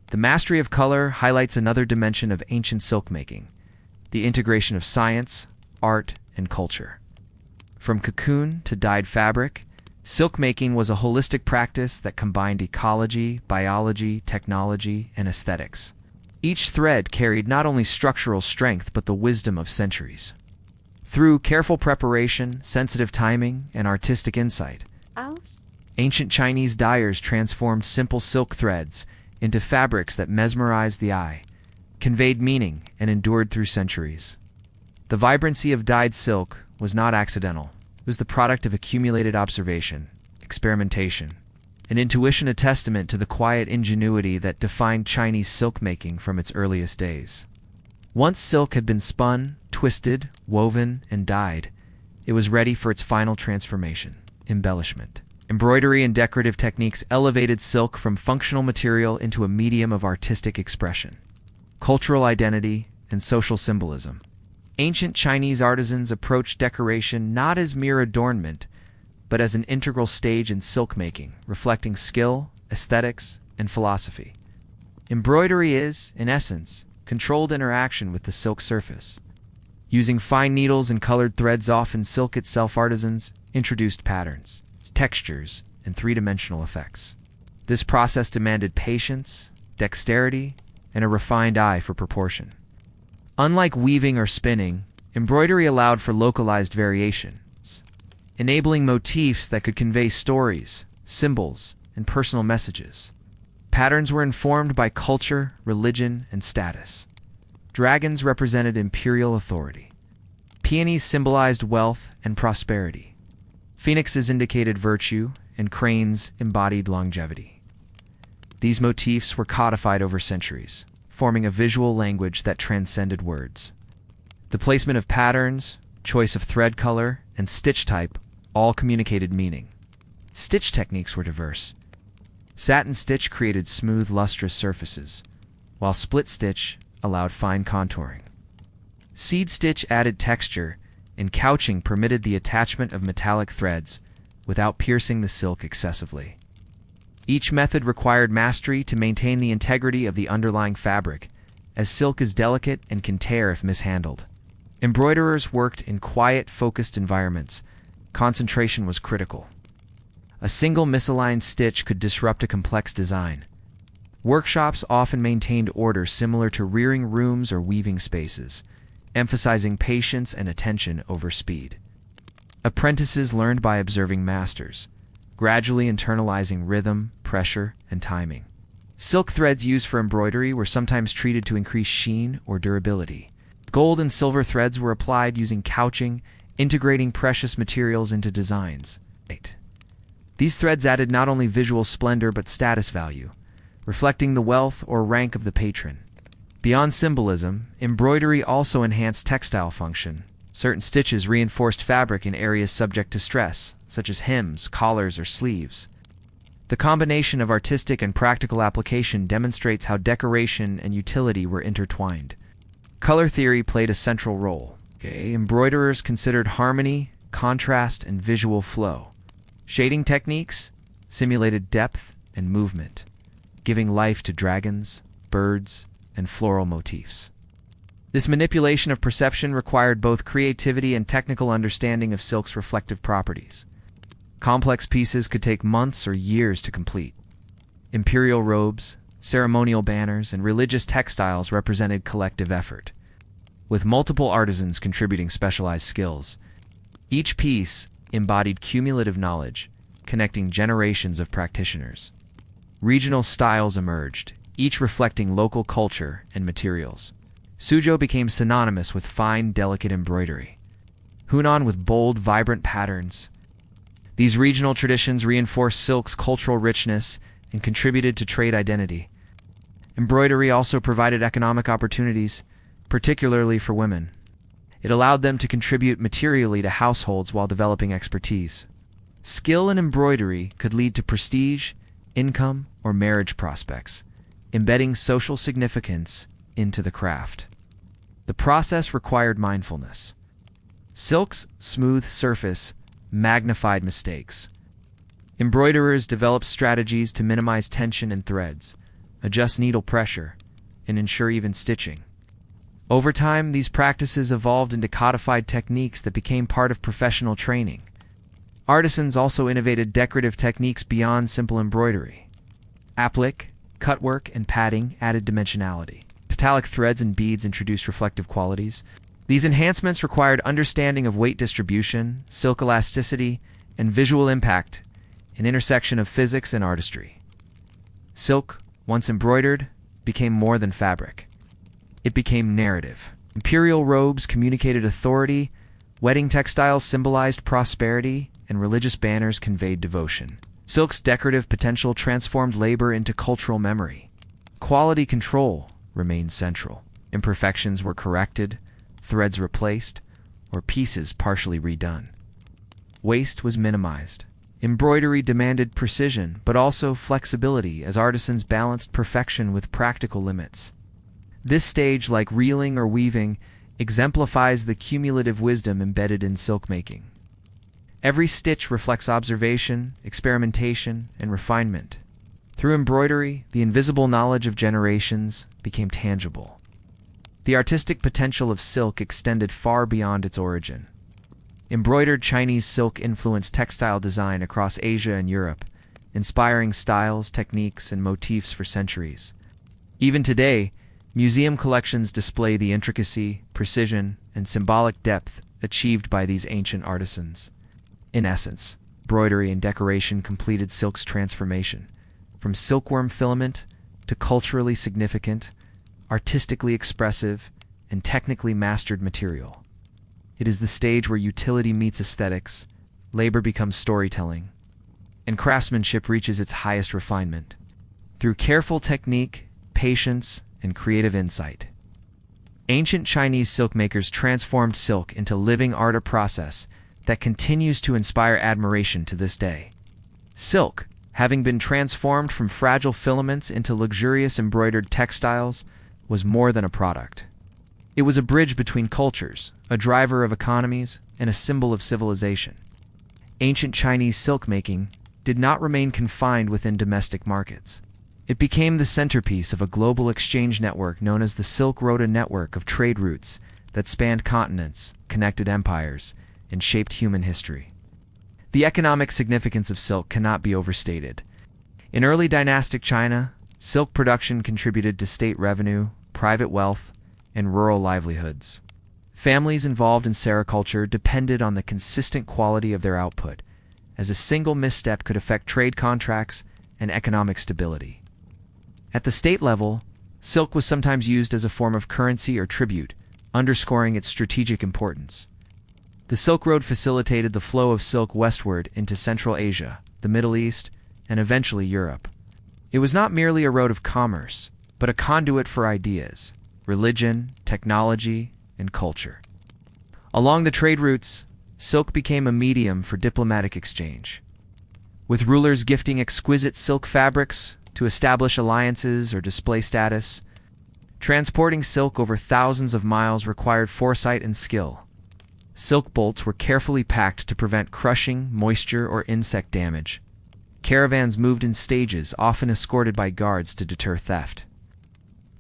The mastery of color highlights another dimension of ancient silk making, the integration of science, art, and culture. From cocoon to dyed fabric, silk making was a holistic practice that combined ecology, biology, technology, and aesthetics. Each thread carried not only structural strength but the wisdom of centuries. Through careful preparation, sensitive timing, and artistic insight, ancient Chinese dyers transformed simple silk threads into fabrics that mesmerized the eye, conveyed meaning, and endured through centuries. The vibrancy of dyed silk was not accidental. It was the product of accumulated observation, experimentation, and intuition, a testament to the quiet ingenuity that defined Chinese silk making from its earliest days. Once silk had been spun, twisted, woven, and dyed, it was ready for its final transformation, embellishment. Embroidery and decorative techniques elevated silk from functional material into a medium of artistic expression. Cultural identity and social symbolism. Ancient Chinese artisans approached decoration not as mere adornment, but as an integral stage in silk making, reflecting skill, aesthetics, and philosophy. Embroidery is, in essence, controlled interaction with the silk surface. Using fine needles and colored threads, often silk itself, artisans introduced patterns, textures, and three-dimensional effects. This process demanded patience, dexterity, and a refined eye for proportion. Unlike weaving or spinning, embroidery allowed for localized variations, enabling motifs that could convey stories, symbols, and personal messages. Patterns were informed by culture, religion, and status. Dragons represented imperial authority. Peonies symbolized wealth and prosperity. Phoenixes indicated virtue, and cranes embodied longevity. These motifs were codified over centuries, forming a visual language that transcended words. The placement of patterns, choice of thread color, and stitch type all communicated meaning. Stitch techniques were diverse. Satin stitch created smooth, lustrous surfaces, while split stitch allowed fine contouring. Seed stitch added texture, and couching permitted the attachment of metallic threads without piercing the silk excessively. Each method required mastery to maintain the integrity of the underlying fabric, as silk is delicate and can tear if mishandled. Embroiderers worked in quiet, focused environments. Concentration was critical. A single misaligned stitch could disrupt a complex design. Workshops often maintained order similar to rearing rooms or weaving spaces, emphasizing patience and attention over speed. Apprentices learned by observing masters, gradually internalizing rhythm, pressure, and timing. Silk threads used for embroidery were sometimes treated to increase sheen or durability. Gold and silver threads were applied using couching, integrating precious materials into designs. These threads added not only visual splendor but status value, reflecting the wealth or rank of the patron. Beyond symbolism, embroidery also enhanced textile function. Certain stitches reinforced fabric in areas subject to stress, such as hems, collars, or sleeves. The combination of artistic and practical application demonstrates how decoration and utility were intertwined. Color theory played a central role. Embroiderers considered harmony, contrast, and visual flow. Shading techniques simulated depth and movement, giving life to dragons, birds, and floral motifs. This manipulation of perception required both creativity and technical understanding of silk's reflective properties. Complex pieces could take months or years to complete. Imperial robes, ceremonial banners, and religious textiles represented collective effort, with multiple artisans contributing specialized skills. Each piece embodied cumulative knowledge, connecting generations of practitioners. Regional styles emerged, each reflecting local culture and materials. Suzhou became synonymous with fine, delicate embroidery. Hunan with bold, vibrant patterns. These regional traditions reinforced silk's cultural richness and contributed to trade identity. Embroidery also provided economic opportunities, particularly for women. It allowed them to contribute materially to households while developing expertise. Skill in embroidery could lead to prestige, income, or marriage prospects, embedding social significance into the craft. The process required mindfulness. Silk's smooth surface magnified mistakes. Embroiderers developed strategies to minimize tension in threads, adjust needle pressure, and ensure even stitching. Over time, these practices evolved into codified techniques that became part of professional training. Artisans also innovated decorative techniques beyond simple embroidery. Applique, cutwork, and padding added dimensionality. Metallic threads and beads introduced reflective qualities. These enhancements required understanding of weight distribution, silk elasticity, and visual impact, an intersection of physics and artistry. Silk, once embroidered, became more than fabric. It became narrative. Imperial robes communicated authority, wedding textiles symbolized prosperity, and religious banners conveyed devotion. Silk's decorative potential transformed labor into cultural memory. Quality control remained central. Imperfections were corrected, threads replaced, or pieces partially redone. Waste was minimized. Embroidery demanded precision, but also flexibility as artisans balanced perfection with practical limits. This stage, like reeling or weaving, exemplifies the cumulative wisdom embedded in silk making. Every stitch reflects observation, experimentation, and refinement. Through embroidery, the invisible knowledge of generations became tangible. The artistic potential of silk extended far beyond its origin. Embroidered Chinese silk influenced textile design across Asia and Europe, inspiring styles, techniques, and motifs for centuries. Even today, museum collections display the intricacy, precision, and symbolic depth achieved by these ancient artisans. In essence, embroidery and decoration completed silk's transformation, from silkworm filament to culturally significant, artistically expressive, and technically mastered material. It is the stage where utility meets aesthetics, labor becomes storytelling, and craftsmanship reaches its highest refinement. Through careful technique, patience, and creative insight, ancient Chinese silkmakers transformed silk into living art process that continues to inspire admiration to this day. Silk, having been transformed from fragile filaments into luxurious embroidered textiles, was more than a product. It was a bridge between cultures, a driver of economies, and a symbol of civilization. Ancient Chinese silk making did not remain confined within domestic markets. It became the centerpiece of a global exchange network known as the Silk Road, a network of trade routes that spanned continents, connected empires, and shaped human history. The economic significance of silk cannot be overstated. In early dynastic China, silk production contributed to state revenue, private wealth, and rural livelihoods. Families involved in sericulture depended on the consistent quality of their output, as a single misstep could affect trade contracts and economic stability. At the state level, silk was sometimes used as a form of currency or tribute, underscoring its strategic importance. The Silk Road facilitated the flow of silk westward into Central Asia, the Middle East, and eventually Europe. It was not merely a road of commerce, but a conduit for ideas, religion, technology, and culture. Along the trade routes, silk became a medium for diplomatic exchange. With rulers gifting exquisite silk fabrics to establish alliances or display status, transporting silk over thousands of miles required foresight and skill. Silk bolts were carefully packed to prevent crushing, moisture, or insect damage. Caravans moved in stages, often escorted by guards to deter theft.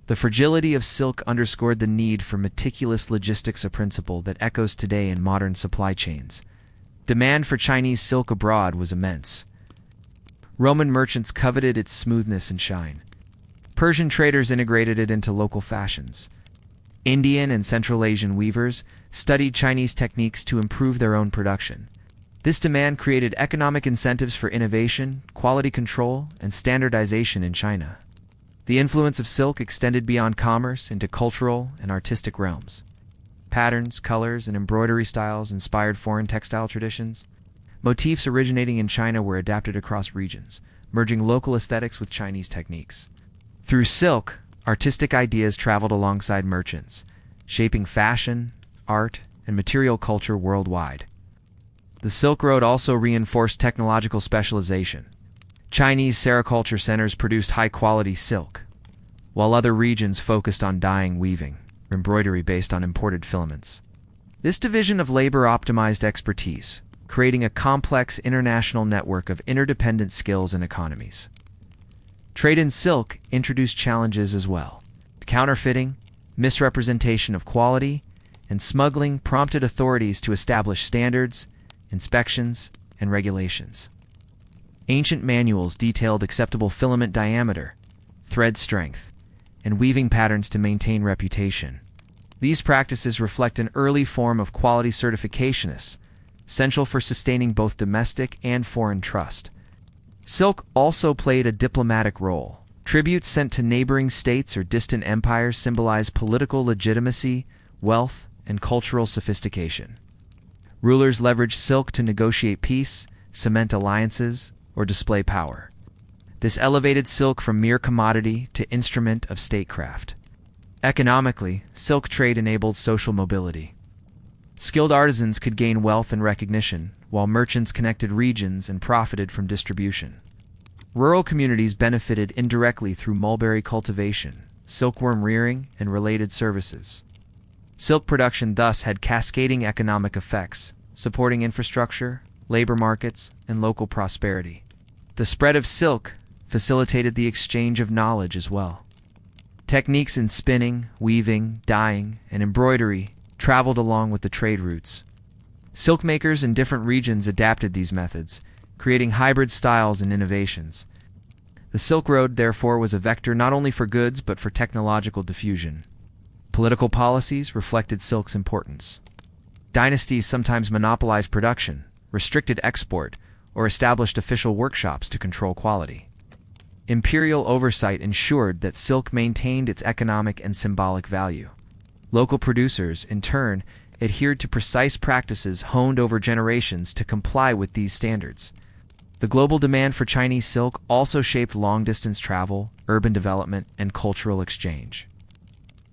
The fragility of silk underscored the need for meticulous logistics, a principle that echoes today in modern supply chains. Demand for Chinese silk abroad was immense. Roman merchants coveted its smoothness and shine. Persian traders integrated it into local fashions. Indian and Central Asian weavers studied Chinese techniques to improve their own production. This demand created economic incentives for innovation, quality control, and standardization in China. The influence of silk extended beyond commerce into cultural and artistic realms. Patterns, colors, and embroidery styles inspired foreign textile traditions. Motifs originating in China were adapted across regions, merging local aesthetics with Chinese techniques. Through silk, artistic ideas traveled alongside merchants, shaping fashion, art, and material culture worldwide. The Silk Road also reinforced technological specialization. Chinese sericulture centers produced high-quality silk, while other regions focused on dyeing, weaving, or embroidery based on imported filaments. This division of labor optimized expertise, creating a complex international network of interdependent skills and economies. Trade in silk introduced challenges as well. Counterfeiting, misrepresentation of quality, and smuggling prompted authorities to establish standards, inspections, and regulations. Ancient manuals detailed acceptable filament diameter, thread strength, and weaving patterns to maintain reputation. These practices reflect an early form of quality certification, essential for sustaining both domestic and foreign trust. Silk also played a diplomatic role. Tributes sent to neighboring states or distant empires symbolized political legitimacy, wealth, and cultural sophistication. Rulers leveraged silk to negotiate peace, cement alliances, or display power. This elevated silk from mere commodity to instrument of statecraft. Economically, silk trade enabled social mobility. Skilled artisans could gain wealth and recognition, while merchants connected regions and profited from distribution. Rural communities benefited indirectly through mulberry cultivation, silkworm rearing, and related services. Silk production thus had cascading economic effects, supporting infrastructure, labor markets, and local prosperity. The spread of silk facilitated the exchange of knowledge as well. Techniques in spinning, weaving, dyeing, and embroidery traveled along with the trade routes. Silk makers in different regions adapted these methods, creating hybrid styles and innovations. The Silk Road, therefore, was a vector not only for goods but for technological diffusion. Political policies reflected silk's importance. Dynasties sometimes monopolized production, restricted export, or established official workshops to control quality. Imperial oversight ensured that silk maintained its economic and symbolic value. Local producers, in turn, adhered to precise practices honed over generations to comply with these standards. The global demand for Chinese silk also shaped long-distance travel, urban development, and cultural exchange.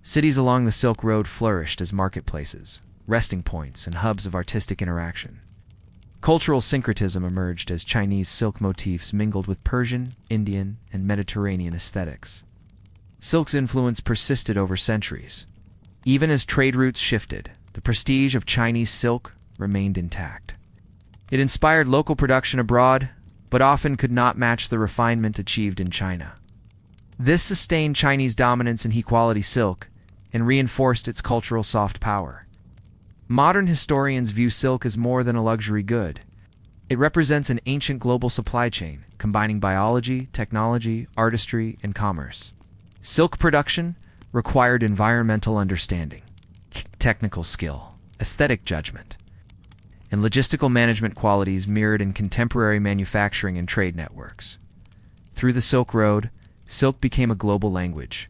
Cities along the Silk Road flourished as marketplaces, resting points, and hubs of artistic interaction. Cultural syncretism emerged as Chinese silk motifs mingled with Persian, Indian, and Mediterranean aesthetics. Silk's influence persisted over centuries. Even as trade routes shifted, the prestige of Chinese silk remained intact. It inspired local production abroad, but often could not match the refinement achieved in China. This sustained Chinese dominance in high-quality silk and reinforced its cultural soft power. Modern historians view silk as more than a luxury good. It represents an ancient global supply chain, combining biology, technology, artistry, and commerce. Silk production required environmental understanding, technical skill, aesthetic judgment, and logistical management qualities mirrored in contemporary manufacturing and trade networks. Through the Silk Road, silk became a global language.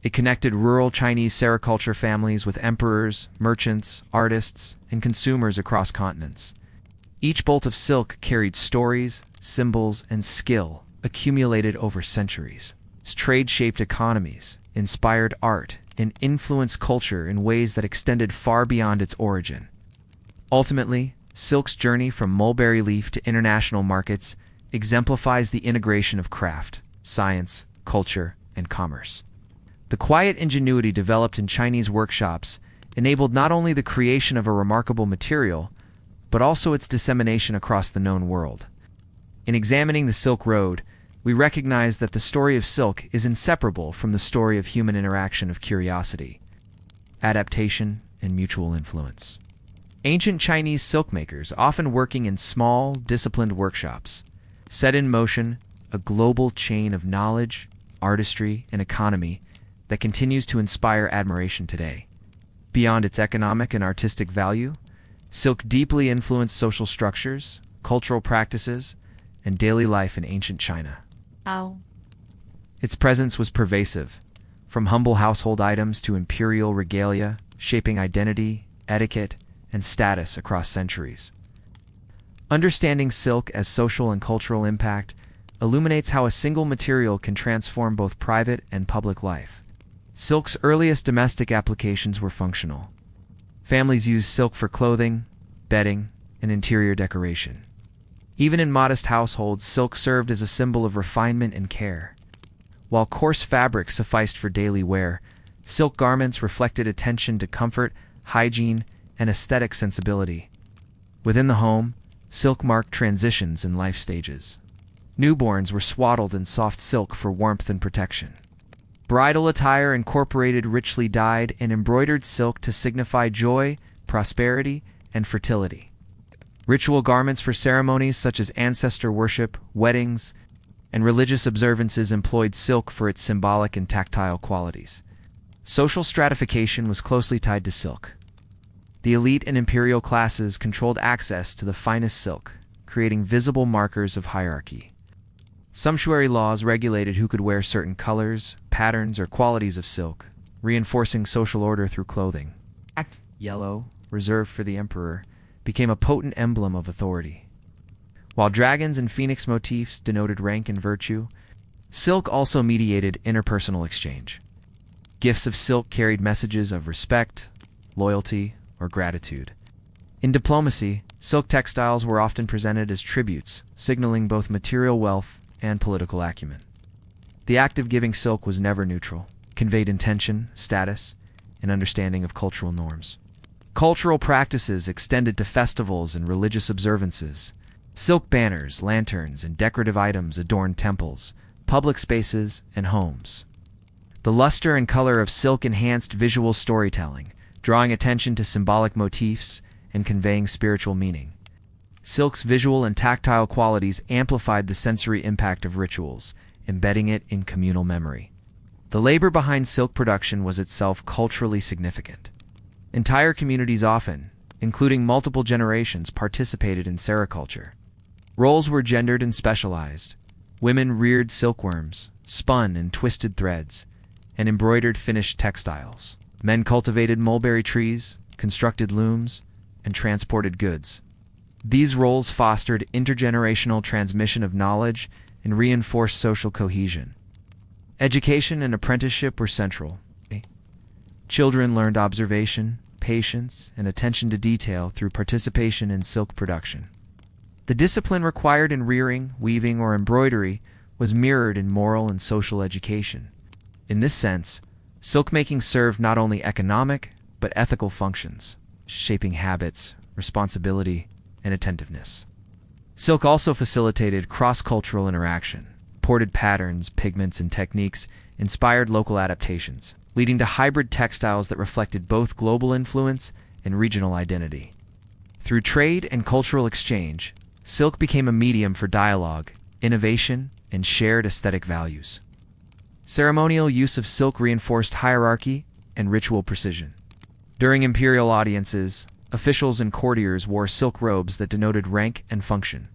It connected rural Chinese sericulture families with emperors, merchants, artists, and consumers across continents. Each bolt of silk carried stories, symbols, and skill accumulated over centuries. Its trade shaped economies, inspired art, and influenced culture in ways that extended far beyond its origin. Ultimately, silk's journey from mulberry leaf to international markets exemplifies the integration of craft, science, culture, and commerce. The quiet ingenuity developed in Chinese workshops enabled not only the creation of a remarkable material, but also its dissemination across the known world. In examining the Silk Road, we recognize that the story of silk is inseparable from the story of human interaction of curiosity, adaptation, and mutual influence. Ancient Chinese silk makers, often working in small, disciplined workshops, set in motion a global chain of knowledge, artistry, and economy that continues to inspire admiration today. Beyond its economic and artistic value, silk deeply influenced social structures, cultural practices, and daily life in ancient China. Wow. Its presence was pervasive, from humble household items to imperial regalia, shaping identity, etiquette, and status across centuries. Understanding silk as social and cultural impact illuminates how a single material can transform both private and public life. Silk's earliest domestic applications were functional. Families used silk for clothing, bedding, and interior decoration. Even in modest households, silk served as a symbol of refinement and care. While coarse fabrics sufficed for daily wear, silk garments reflected attention to comfort, hygiene, and aesthetic sensibility. Within the home, silk marked transitions in life stages. Newborns were swaddled in soft silk for warmth and protection. Bridal attire incorporated richly dyed and embroidered silk to signify joy, prosperity, and fertility. Ritual garments for ceremonies such as ancestor worship, weddings, and religious observances employed silk for its symbolic and tactile qualities. Social stratification was closely tied to silk. The elite and imperial classes controlled access to the finest silk, creating visible markers of hierarchy. Sumptuary laws regulated who could wear certain colors, patterns, or qualities of silk, reinforcing social order through clothing. Yellow, reserved for the emperor, became a potent emblem of authority. While dragons and phoenix motifs denoted rank and virtue, silk also mediated interpersonal exchange. Gifts of silk carried messages of respect, loyalty, or gratitude. In diplomacy, silk textiles were often presented as tributes, signaling both material wealth and political acumen. The act of giving silk was never neutral, conveyed intention, status, and understanding of cultural norms. Cultural practices extended to festivals and religious observances. Silk banners, lanterns, and decorative items adorned temples, public spaces, and homes. The luster and color of silk enhanced visual storytelling, drawing attention to symbolic motifs and conveying spiritual meaning. Silk's visual and tactile qualities amplified the sensory impact of rituals, embedding it in communal memory. The labor behind silk production was itself culturally significant. Entire communities often, including multiple generations, participated in sericulture. Roles were gendered and specialized. Women reared silkworms, spun and twisted threads, and embroidered finished textiles. Men cultivated mulberry trees, constructed looms, and transported goods. These roles fostered intergenerational transmission of knowledge and reinforced social cohesion. Education and apprenticeship were central. Children learned observation, patience, and attention to detail through participation in silk production. The discipline required in rearing, weaving, or embroidery was mirrored in moral and social education. In this sense, Silk making served not only economic, but ethical functions, shaping habits, responsibility, and attentiveness. Silk also facilitated cross-cultural interaction. Ported patterns, pigments, and techniques inspired local adaptations, leading to hybrid textiles that reflected both global influence and regional identity. Through trade and cultural exchange, silk became a medium for dialogue, innovation, and shared aesthetic values. Ceremonial use of silk reinforced hierarchy and ritual precision. During imperial audiences, officials and courtiers wore silk robes that denoted rank and function.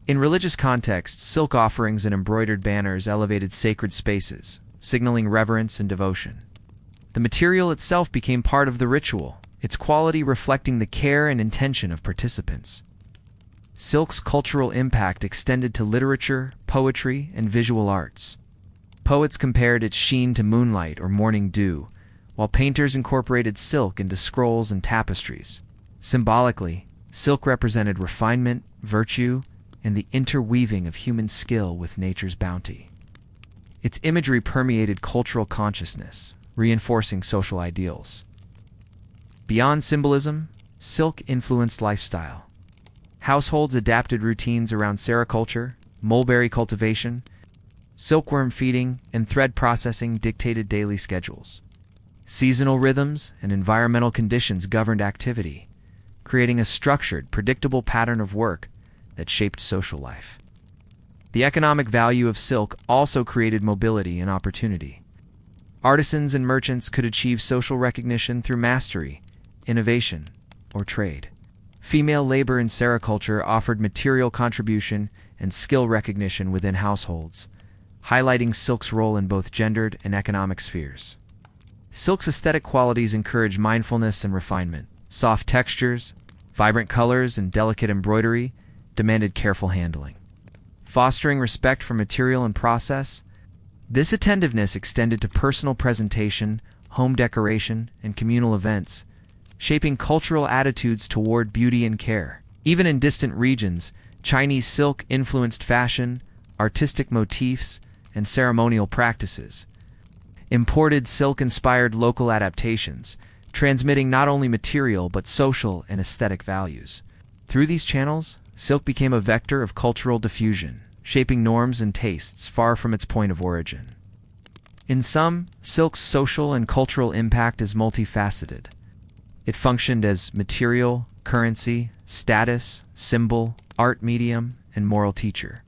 In religious contexts, silk offerings and embroidered banners elevated sacred spaces, signaling reverence and devotion. The material itself became part of the ritual, its quality reflecting the care and intention of participants. Silk's cultural impact extended to literature, poetry, and visual arts. Poets compared its sheen to moonlight or morning dew, while painters incorporated silk into scrolls and tapestries. Symbolically, silk represented refinement, virtue, and the interweaving of human skill with nature's bounty. Its imagery permeated cultural consciousness, reinforcing social ideals. Beyond symbolism, silk influenced lifestyle. Households adapted routines around sericulture, mulberry cultivation, silkworm feeding, and thread processing dictated daily schedules. Seasonal rhythms and environmental conditions governed activity, creating a structured, predictable pattern of work that shaped social life. The economic value of silk also created mobility and opportunity. Artisans and merchants could achieve social recognition through mastery, innovation, or trade. Female labor in sericulture offered material contribution and skill recognition within households, highlighting silk's role in both gendered and economic spheres. Silk's aesthetic qualities encourage mindfulness and refinement. Soft textures, vibrant colors, and delicate embroidery demanded careful handling. Fostering respect for material and process, this attentiveness extended to personal presentation, home decoration, and communal events, shaping cultural attitudes toward beauty and care. Even in distant regions, Chinese silk influenced fashion, artistic motifs, and ceremonial practices. Imported silk inspired local adaptations, transmitting not only material but social and aesthetic values. Through these channels, silk became a vector of cultural diffusion, shaping norms and tastes far from its point of origin. In sum, silk's social and cultural impact is multifaceted. It functioned as material, currency, status, symbol, art medium, and moral teacher.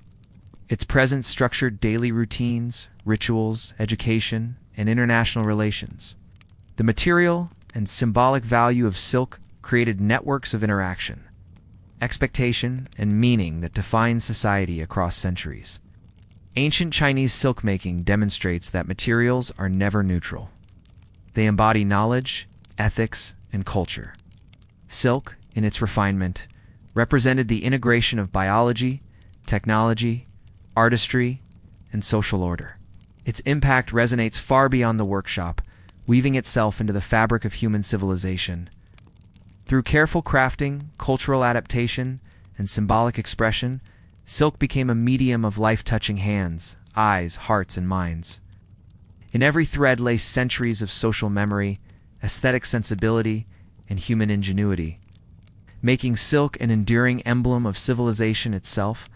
Its presence structured daily routines, rituals, education, and international relations. The material and symbolic value of silk created networks of interaction, expectation, and meaning that defined society across centuries. Ancient Chinese silk making demonstrates that materials are never neutral. They embody knowledge, ethics, and culture. Silk, in its refinement, represented the integration of biology, technology, artistry, and social order. Its impact resonates far beyond the workshop, weaving itself into the fabric of human civilization. Through careful crafting, cultural adaptation, and symbolic expression, silk became a medium of life-touching hands, eyes, hearts, and minds. In every thread lay centuries of social memory, aesthetic sensibility, and human ingenuity, making silk an enduring emblem of civilization itself.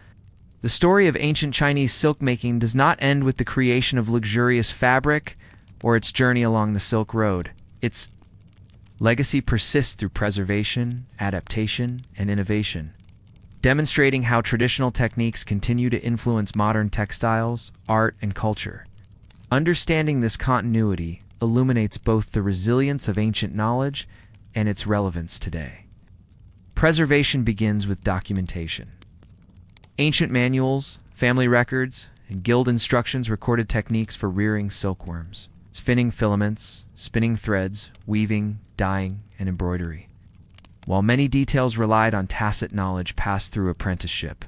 The story of ancient Chinese silk making does not end with the creation of luxurious fabric or its journey along the Silk Road. Its legacy persists through preservation, adaptation, and innovation, demonstrating how traditional techniques continue to influence modern textiles, art, and culture. Understanding this continuity illuminates both the resilience of ancient knowledge and its relevance today. Preservation begins with documentation. Ancient manuals, family records, and guild instructions recorded techniques for rearing silkworms, spinning filaments, spinning threads, weaving, dyeing, and embroidery. While many details relied on tacit knowledge passed through apprenticeship,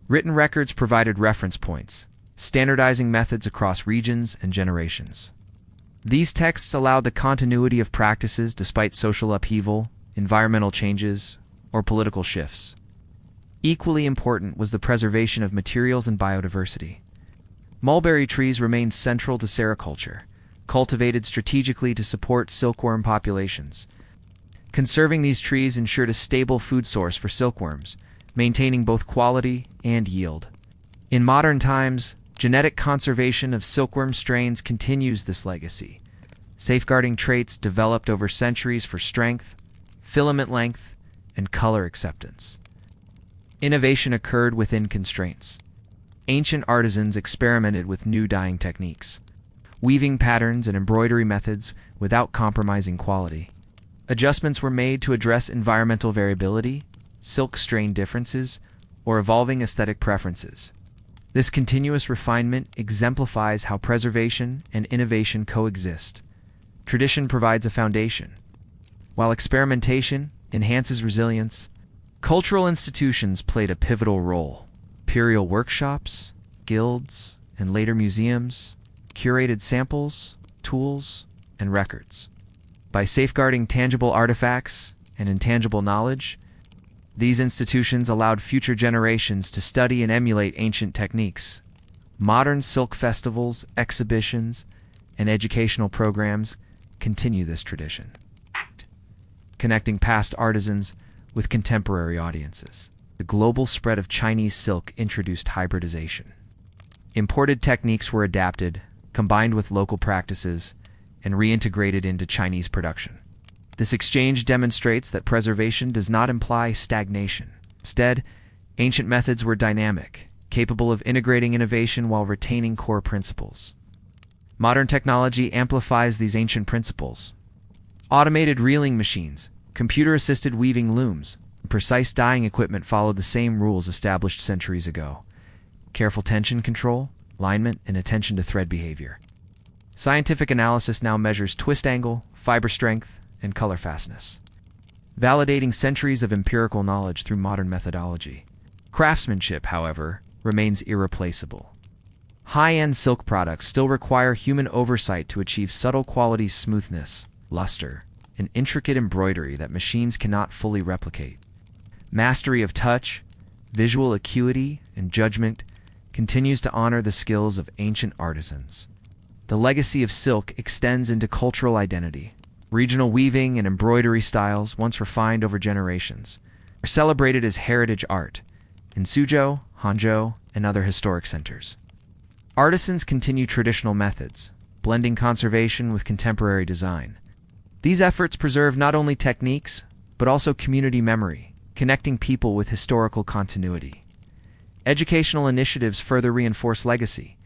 written records provided reference points, standardizing methods across regions and generations. These texts allowed the continuity of practices despite social upheaval, environmental changes, or political shifts. Equally important was the preservation of materials and biodiversity. Mulberry trees remained central to sericulture, cultivated strategically to support silkworm populations. Conserving these trees ensured a stable food source for silkworms, maintaining both quality and yield. In modern times, genetic conservation of silkworm strains continues this legacy, safeguarding traits developed over centuries for strength, filament length, and color acceptance. Innovation occurred within constraints. Ancient artisans experimented with new dyeing techniques, weaving patterns and embroidery methods without compromising quality. Adjustments were made to address environmental variability, silk strain differences, or evolving aesthetic preferences. This continuous refinement exemplifies how preservation and innovation coexist. Tradition provides a foundation, while experimentation enhances resilience. Cultural institutions played a pivotal role. Imperial workshops, guilds, and later museums curated samples, tools, and records. By safeguarding tangible artifacts and intangible knowledge, these institutions allowed future generations to study and emulate ancient techniques. Modern silk festivals, exhibitions, and educational programs continue this tradition, connecting past artisans with contemporary audiences. The global spread of Chinese silk introduced hybridization. Imported techniques were adapted, combined with local practices, and reintegrated into Chinese production. This exchange demonstrates that preservation does not imply stagnation. Instead, ancient methods were dynamic, capable of integrating innovation while retaining core principles. Modern technology amplifies these ancient principles. Automated reeling machines, computer-assisted weaving looms, and precise dyeing equipment follow the same rules established centuries ago. Careful tension control, alignment, and attention to thread behavior. Scientific analysis now measures twist angle, fiber strength, and color fastness, validating centuries of empirical knowledge through modern methodology. Craftsmanship, however, remains irreplaceable. High-end silk products still require human oversight to achieve subtle qualities, smoothness, luster, and intricate embroidery that machines cannot fully replicate. Mastery of touch, visual acuity, and judgment continues to honor the skills of ancient artisans. The legacy of silk extends into cultural identity. Regional weaving and embroidery styles, once refined over generations, are celebrated as heritage art in Suzhou, Hangzhou, and other historic centers. Artisans continue traditional methods, blending conservation with contemporary design. These efforts preserve not only techniques, but also community memory, connecting people with historical continuity. Educational initiatives further reinforce legacy.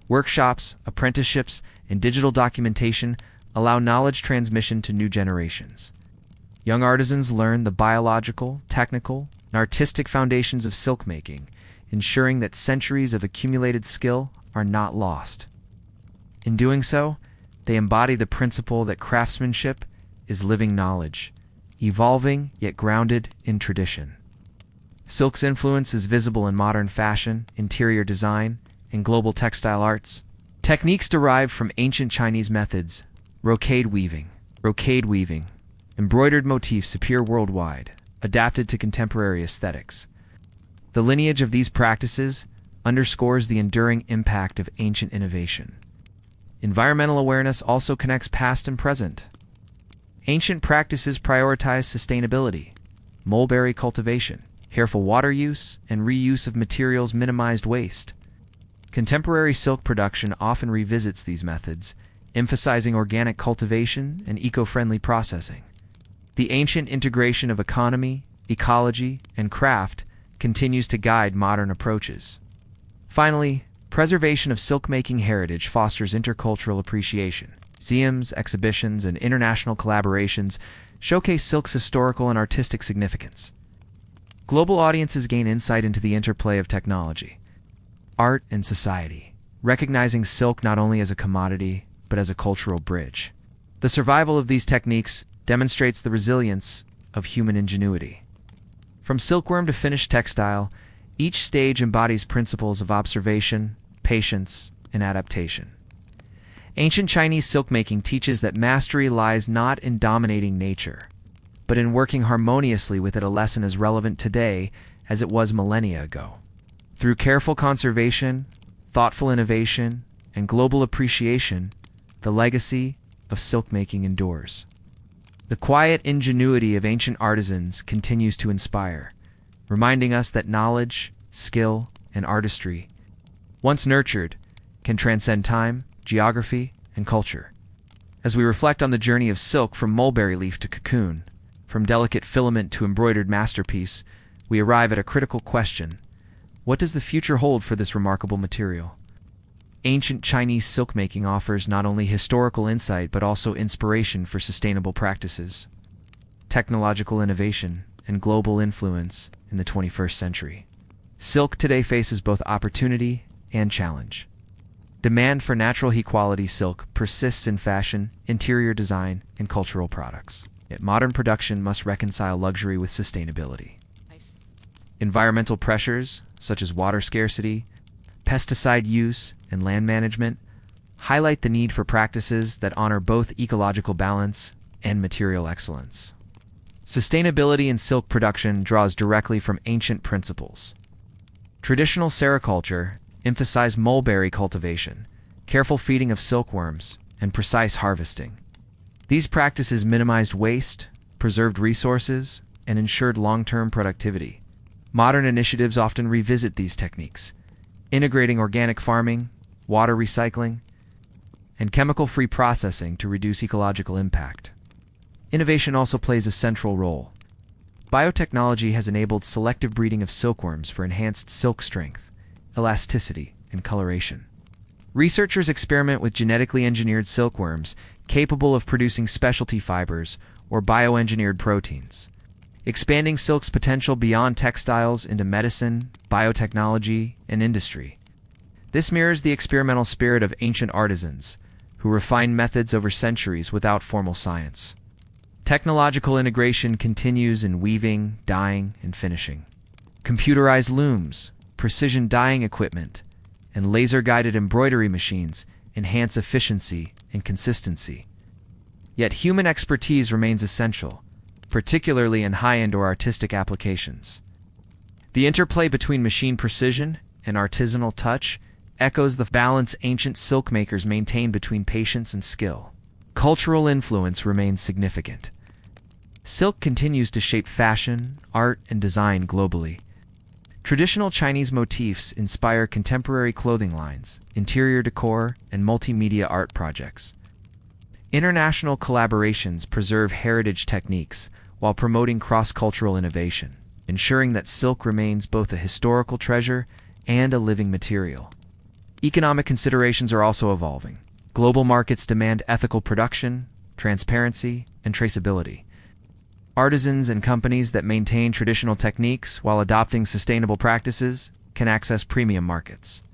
Workshops, apprenticeships, and digital documentation allow knowledge transmission to new generations. Young artisans learn the biological, technical, and artistic foundations of silk making, ensuring that centuries of accumulated skill are not lost. In doing so, they embody the principle that craftsmanship is living knowledge, evolving yet grounded in tradition. Silk's influence is visible in modern fashion, interior design, and global textile arts. Techniques derived from ancient Chinese methods, brocade weaving, embroidered motifs appear worldwide, adapted to contemporary aesthetics. The lineage of these practices underscores the enduring impact of ancient innovation. Environmental awareness also connects past and present. Ancient practices prioritize sustainability, mulberry cultivation, careful water use, and reuse of materials minimized waste. Contemporary silk production often revisits these methods, emphasizing organic cultivation and eco-friendly processing. The ancient integration of economy, ecology, and craft continues to guide modern approaches. Finally, preservation of silk-making heritage fosters intercultural appreciation. Museums, exhibitions, and international collaborations showcase silk's historical and artistic significance. Global audiences gain insight into the interplay of technology, art, and society, recognizing silk not only as a commodity, but as a cultural bridge. The survival of these techniques demonstrates the resilience of human ingenuity. From silkworm to finished textile, each stage embodies principles of observation, patience, and adaptation. Ancient Chinese silk-making teaches that mastery lies not in dominating nature, but in working harmoniously with it, a lesson as relevant today as it was millennia ago. Through careful conservation, thoughtful innovation, and global appreciation, the legacy of silk making endures. The quiet ingenuity of ancient artisans continues to inspire, reminding us that knowledge, skill, and artistry, once nurtured, can transcend time, geography, and culture. As we reflect on the journey of silk from mulberry leaf to cocoon, from delicate filament to embroidered masterpiece, we arrive at a critical question. What does the future hold for this remarkable material? Ancient Chinese silk-making offers not only historical insight but also inspiration for sustainable practices, technological innovation, and global influence in the 21st century. Silk today faces both opportunity and challenge. Demand for natural high-quality silk persists in fashion, interior design, and cultural products. Yet modern production must reconcile luxury with sustainability. Environmental pressures, such as water scarcity, pesticide use, and land management, highlight the need for practices that honor both ecological balance and material excellence. Sustainability in silk production draws directly from ancient principles. Traditional sericulture emphasized mulberry cultivation, careful feeding of silkworms, and precise harvesting. These practices minimized waste, preserved resources, and ensured long-term productivity. Modern initiatives often revisit these techniques, integrating organic farming, water recycling, and chemical-free processing to reduce ecological impact. Innovation also plays a central role. Biotechnology has enabled selective breeding of silkworms for enhanced silk strength, elasticity, and coloration. Researchers experiment with genetically engineered silkworms capable of producing specialty fibers or bioengineered proteins, expanding silk's potential beyond textiles into medicine, biotechnology, and industry. This mirrors the experimental spirit of ancient artisans, who refined methods over centuries without formal science. Technological integration continues in weaving, dyeing, and finishing. Computerized looms, precision dyeing equipment, and laser-guided embroidery machines enhance efficiency and consistency. Yet human expertise remains essential, particularly in high-end or artistic applications. The interplay between machine precision and artisanal touch echoes the balance ancient silk makers maintained between patience and skill. Cultural influence remains significant. Silk continues to shape fashion, art, and design globally. Traditional Chinese motifs inspire contemporary clothing lines, interior decor, and multimedia art projects. International collaborations preserve heritage techniques while promoting cross-cultural innovation, ensuring that silk remains both a historical treasure and a living material. Economic considerations are also evolving. Global markets demand ethical production, transparency, and traceability. Artisans and companies that maintain traditional techniques while adopting sustainable practices can access premium markets,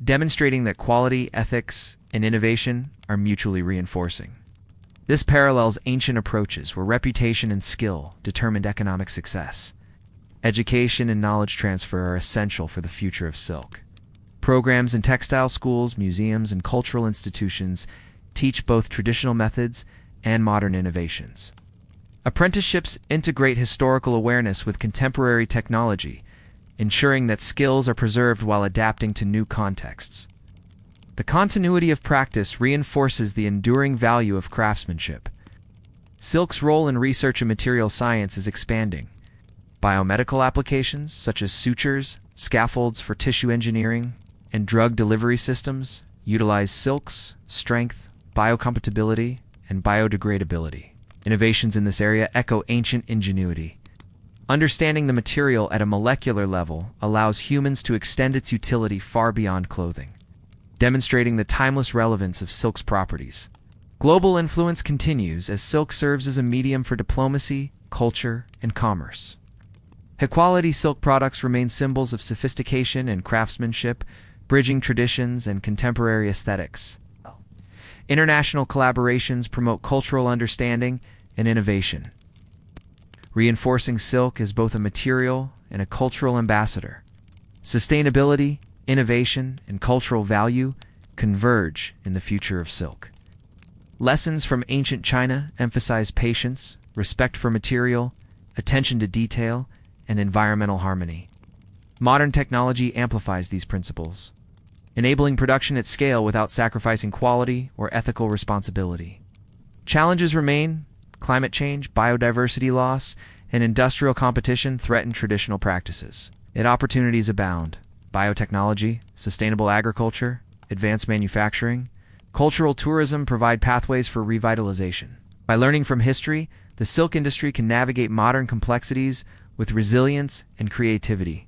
demonstrating that quality, ethics, and innovation are mutually reinforcing. This parallels ancient approaches where reputation and skill determined economic success. Education and knowledge transfer are essential for the future of silk. Programs in textile schools, museums, and cultural institutions teach both traditional methods and modern innovations. Apprenticeships integrate historical awareness with contemporary technology, ensuring that skills are preserved while adapting to new contexts. The continuity of practice reinforces the enduring value of craftsmanship. Silk's role in research and material science is expanding. Biomedical applications, such as sutures, scaffolds for tissue engineering, and drug delivery systems, utilize silk's strength, biocompatibility, and biodegradability. Innovations in this area echo ancient ingenuity. Understanding the material at a molecular level allows humans to extend its utility far beyond clothing, demonstrating the timeless relevance of silk's properties. Global influence continues as silk serves as a medium for diplomacy, culture, and commerce. High-quality silk products remain symbols of sophistication and craftsmanship, bridging traditions and contemporary aesthetics. International collaborations promote cultural understanding and innovation, reinforcing silk as both a material and a cultural ambassador. Sustainability, innovation, and cultural value converge in the future of silk. Lessons from ancient China emphasize patience, respect for material, attention to detail, and environmental harmony. Modern technology amplifies these principles. enabling production at scale without sacrificing quality or ethical responsibility. Challenges remain: climate change, biodiversity loss, and industrial competition threaten traditional practices. Yet opportunities abound: biotechnology, sustainable agriculture, advanced manufacturing, cultural tourism provide pathways for revitalization. By learning from history, the silk industry can navigate modern complexities with resilience and creativity.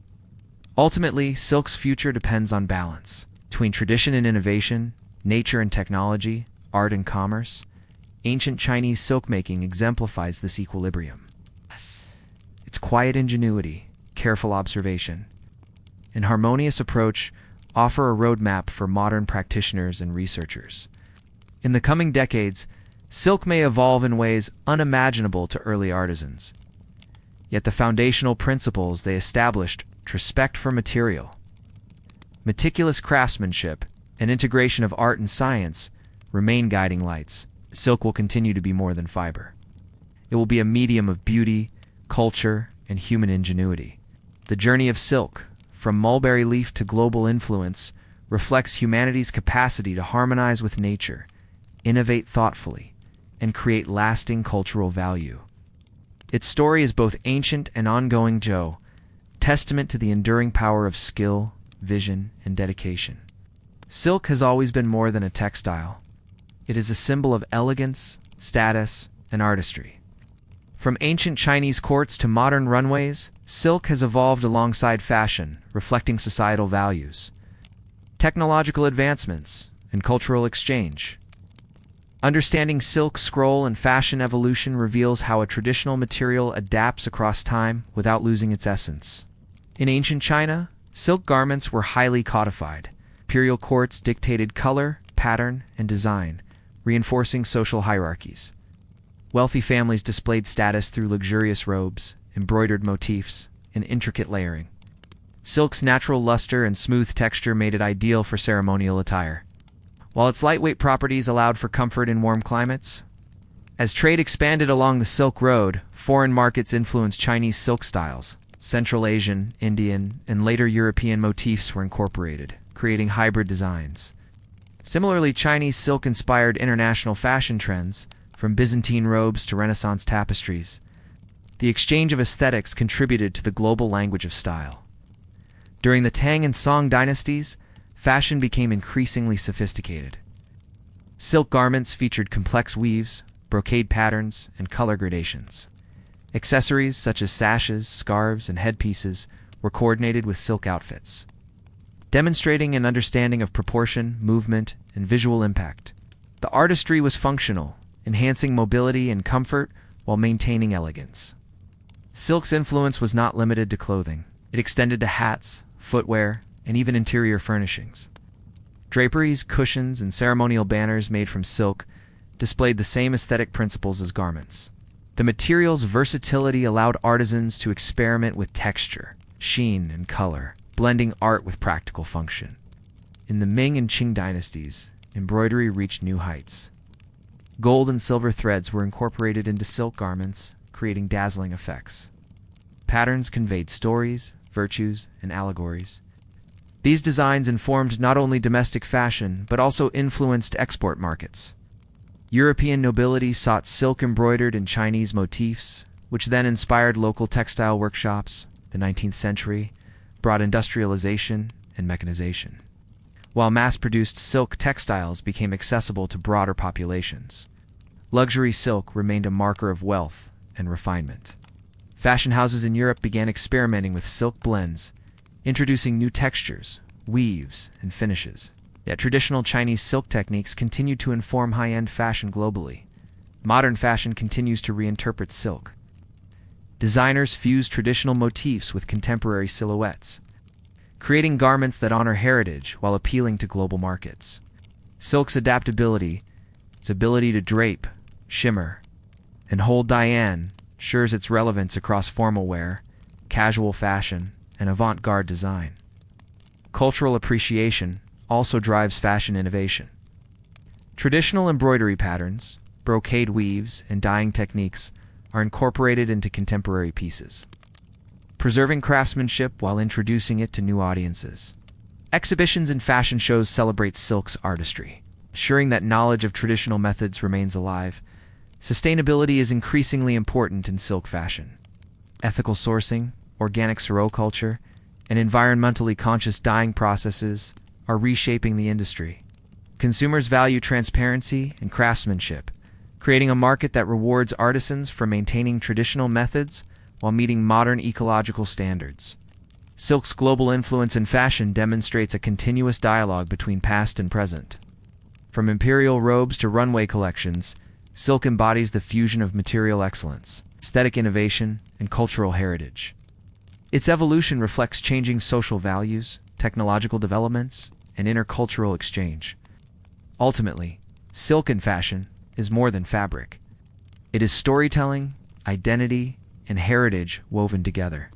Ultimately, silk's future depends on balance between tradition and innovation, nature and technology, art and commerce. Ancient Chinese silk-making exemplifies this equilibrium. Its quiet ingenuity, careful observation, and harmonious approach offer a roadmap for modern practitioners and researchers. In the coming decades, silk may evolve in ways unimaginable to early artisans. Yet the foundational principles they established, respect for material, meticulous craftsmanship, and integration of art and science, remain guiding lights. Silk will continue to be more than fiber. It will be a medium of beauty, culture, and human ingenuity. The journey of silk, from mulberry leaf to global influence, reflects humanity's capacity to harmonize with nature, innovate thoughtfully, and create lasting cultural value. Its story is both ancient and ongoing, testament to the enduring power of skill, vision, and dedication. Silk has always been more than a textile. It is a symbol of elegance, status, and artistry. From ancient Chinese courts to modern runways, silk has evolved alongside fashion, reflecting societal values, technological advancements, and cultural exchange. Understanding silk, scroll, and fashion evolution reveals how a traditional material adapts across time without losing its essence. In ancient China, silk garments were highly codified. Imperial courts dictated color, pattern, and design, reinforcing social hierarchies. Wealthy families displayed status through luxurious robes, embroidered motifs, and intricate layering. Silk's natural luster and smooth texture made it ideal for ceremonial attire, while its lightweight properties allowed for comfort in warm climates. As trade expanded along the Silk Road, foreign markets influenced Chinese silk styles. Central Asian, Indian, and later European motifs were incorporated, creating hybrid designs. Similarly, Chinese silk inspired international fashion trends, from Byzantine robes to Renaissance tapestries. The exchange of aesthetics contributed to the global language of style. During the Tang and Song dynasties, fashion became increasingly sophisticated. Silk garments featured complex weaves, brocade patterns, and color gradations. Accessories such as sashes, scarves, and headpieces were coordinated with silk outfits, demonstrating an understanding of proportion, movement, and visual impact. The artistry was functional, enhancing mobility and comfort while maintaining elegance. Silk's influence was not limited to clothing. It extended to hats, footwear, and even interior furnishings. Draperies, cushions, and ceremonial banners made from silk displayed the same aesthetic principles as garments. The material's versatility allowed artisans to experiment with texture, sheen, and color, blending art with practical function. In the Ming and Qing dynasties, embroidery reached new heights. Gold and silver threads were incorporated into silk garments, creating dazzling effects. Patterns conveyed stories, virtues, and allegories. These designs informed not only domestic fashion, but also influenced export markets. European nobility sought silk embroidered in Chinese motifs, which then inspired local textile workshops. The 19th century brought industrialization and mechanization, while mass-produced silk textiles became accessible to broader populations. Luxury silk remained a marker of wealth and refinement. Fashion houses in Europe began experimenting with silk blends, introducing new textures, weaves, and finishes. Yet traditional Chinese silk techniques continue to inform high-end fashion globally. Modern fashion continues to reinterpret silk. Designers fuse traditional motifs with contemporary silhouettes, creating garments that honor heritage while appealing to global markets. Silk's adaptability, its ability to drape, shimmer, and hold Diane, ensures its relevance across formal wear, casual fashion, and avant-garde design. Cultural appreciation also drives fashion innovation. Traditional embroidery patterns, brocade weaves, and dyeing techniques are incorporated into contemporary pieces, preserving craftsmanship while introducing it to new audiences. Exhibitions and fashion shows celebrate silk's artistry, ensuring that knowledge of traditional methods remains alive. Sustainability is increasingly important in silk fashion. Ethical sourcing, organic seroculture, and environmentally conscious dyeing processes are reshaping the industry. Consumers value transparency and craftsmanship, creating a market that rewards artisans for maintaining traditional methods while meeting modern ecological standards. Silk's global influence in fashion demonstrates a continuous dialogue between past and present. From imperial robes to runway collections, silk embodies the fusion of material excellence, aesthetic innovation, and cultural heritage. Its evolution reflects changing social values, technological developments, and intercultural exchange. Ultimately, silk in fashion is more than fabric. It is storytelling, identity, and heritage woven together.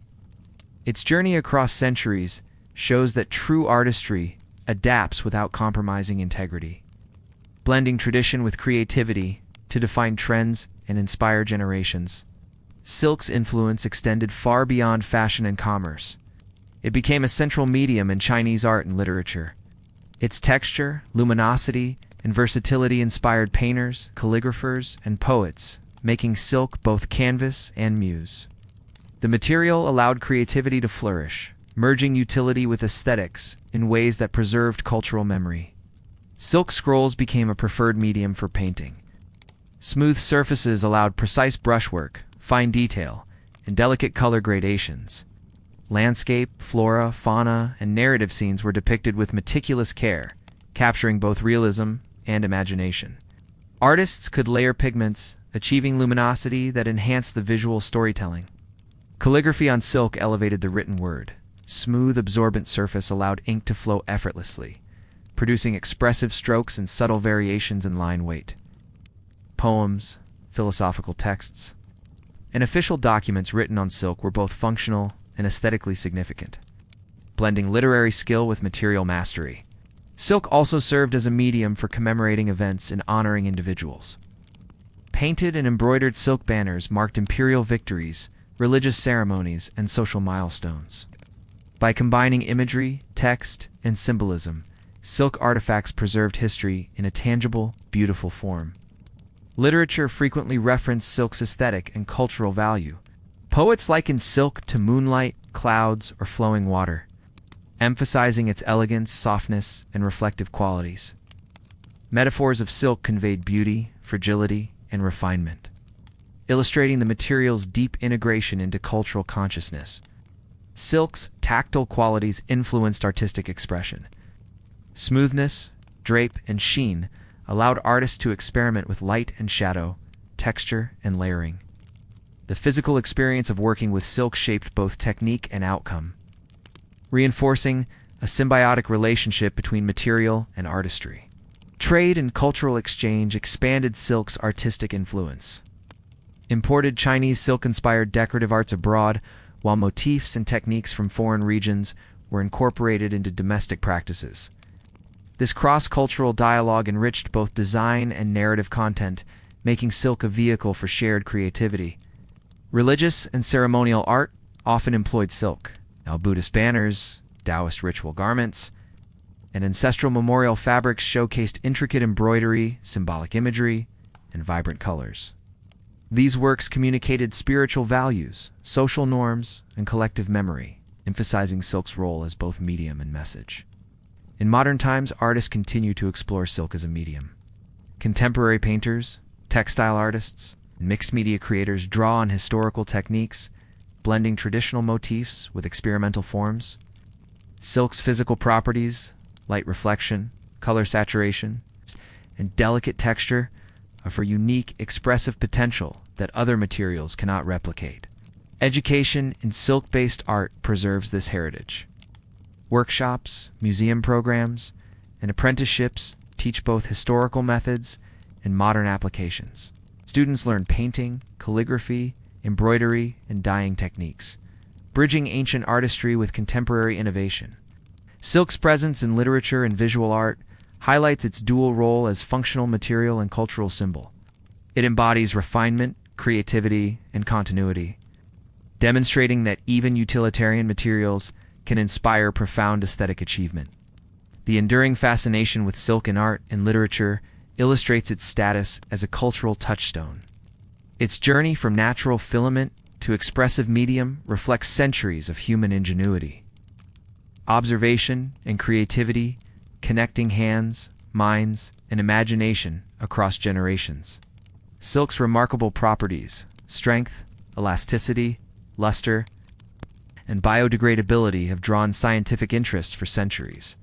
Its journey across centuries shows that true artistry adapts without compromising integrity, blending tradition with creativity to define trends and inspire generations. Silk's influence extended far beyond fashion and commerce. It became a central medium in Chinese art and literature. Its texture, luminosity, and versatility inspired painters, calligraphers, and poets, making silk both canvas and muse. The material allowed creativity to flourish, merging utility with aesthetics in ways that preserved cultural memory. Silk scrolls became a preferred medium for painting. Smooth surfaces allowed precise brushwork, fine detail, and delicate color gradations. Landscape, flora, fauna, and narrative scenes were depicted with meticulous care, capturing both realism and imagination. Artists could layer pigments, achieving luminosity that enhanced the visual storytelling. Calligraphy on silk elevated the written word. Smooth, absorbent surface allowed ink to flow effortlessly, producing expressive strokes and subtle variations in line weight. Poems, philosophical texts, and official documents written on silk were both functional and aesthetically significant, blending literary skill with material mastery. Silk also served as a medium for commemorating events and honoring individuals. Painted and embroidered silk banners marked imperial victories, religious ceremonies, and social milestones. By combining imagery, text, and symbolism, silk artifacts preserved history in a tangible, beautiful form. Literature frequently referenced silk's aesthetic and cultural value. Poets likened silk to moonlight, clouds, or flowing water, emphasizing its elegance, softness, and reflective qualities. Metaphors of silk conveyed beauty, fragility, and refinement, illustrating the material's deep integration into cultural consciousness. Silk's tactile qualities influenced artistic expression. Smoothness, drape, and sheen allowed artists to experiment with light and shadow, texture, and layering. The physical experience of working with silk shaped both technique and outcome, reinforcing a symbiotic relationship between material and artistry. Trade and cultural exchange expanded silk's artistic influence. Imported Chinese silk-inspired decorative arts abroad, while motifs and techniques from foreign regions were incorporated into domestic practices. This cross-cultural dialogue enriched both design and narrative content, making silk a vehicle for shared creativity. Religious and ceremonial art often employed silk. Now Buddhist banners, Taoist ritual garments, and ancestral memorial fabrics showcased intricate embroidery, symbolic imagery, and vibrant colors. These works communicated spiritual values, social norms, and collective memory, emphasizing silk's role as both medium and message. In modern times, artists continue to explore silk as a medium. Contemporary painters, textile artists, and mixed media creators draw on historical techniques, blending traditional motifs with experimental forms. Silk's physical properties, light reflection, color saturation, and delicate texture offer unique expressive potential that other materials cannot replicate. Education in silk-based art preserves this heritage. Workshops, museum programs, and apprenticeships teach both historical methods and modern applications. Students learn painting, calligraphy, embroidery, and dyeing techniques, bridging ancient artistry with contemporary innovation. Silk's presence in literature and visual art highlights its dual role as functional material and cultural symbol. It embodies refinement, creativity, and continuity, demonstrating that even utilitarian materials can inspire profound aesthetic achievement. The enduring fascination with silk in art and literature illustrates its status as a cultural touchstone. Its journey from natural filament to expressive medium reflects centuries of human ingenuity, observation, and creativity, connecting hands, minds, and imagination across generations. Silk's remarkable properties, strength, elasticity, luster, and biodegradability have drawn scientific interest for centuries.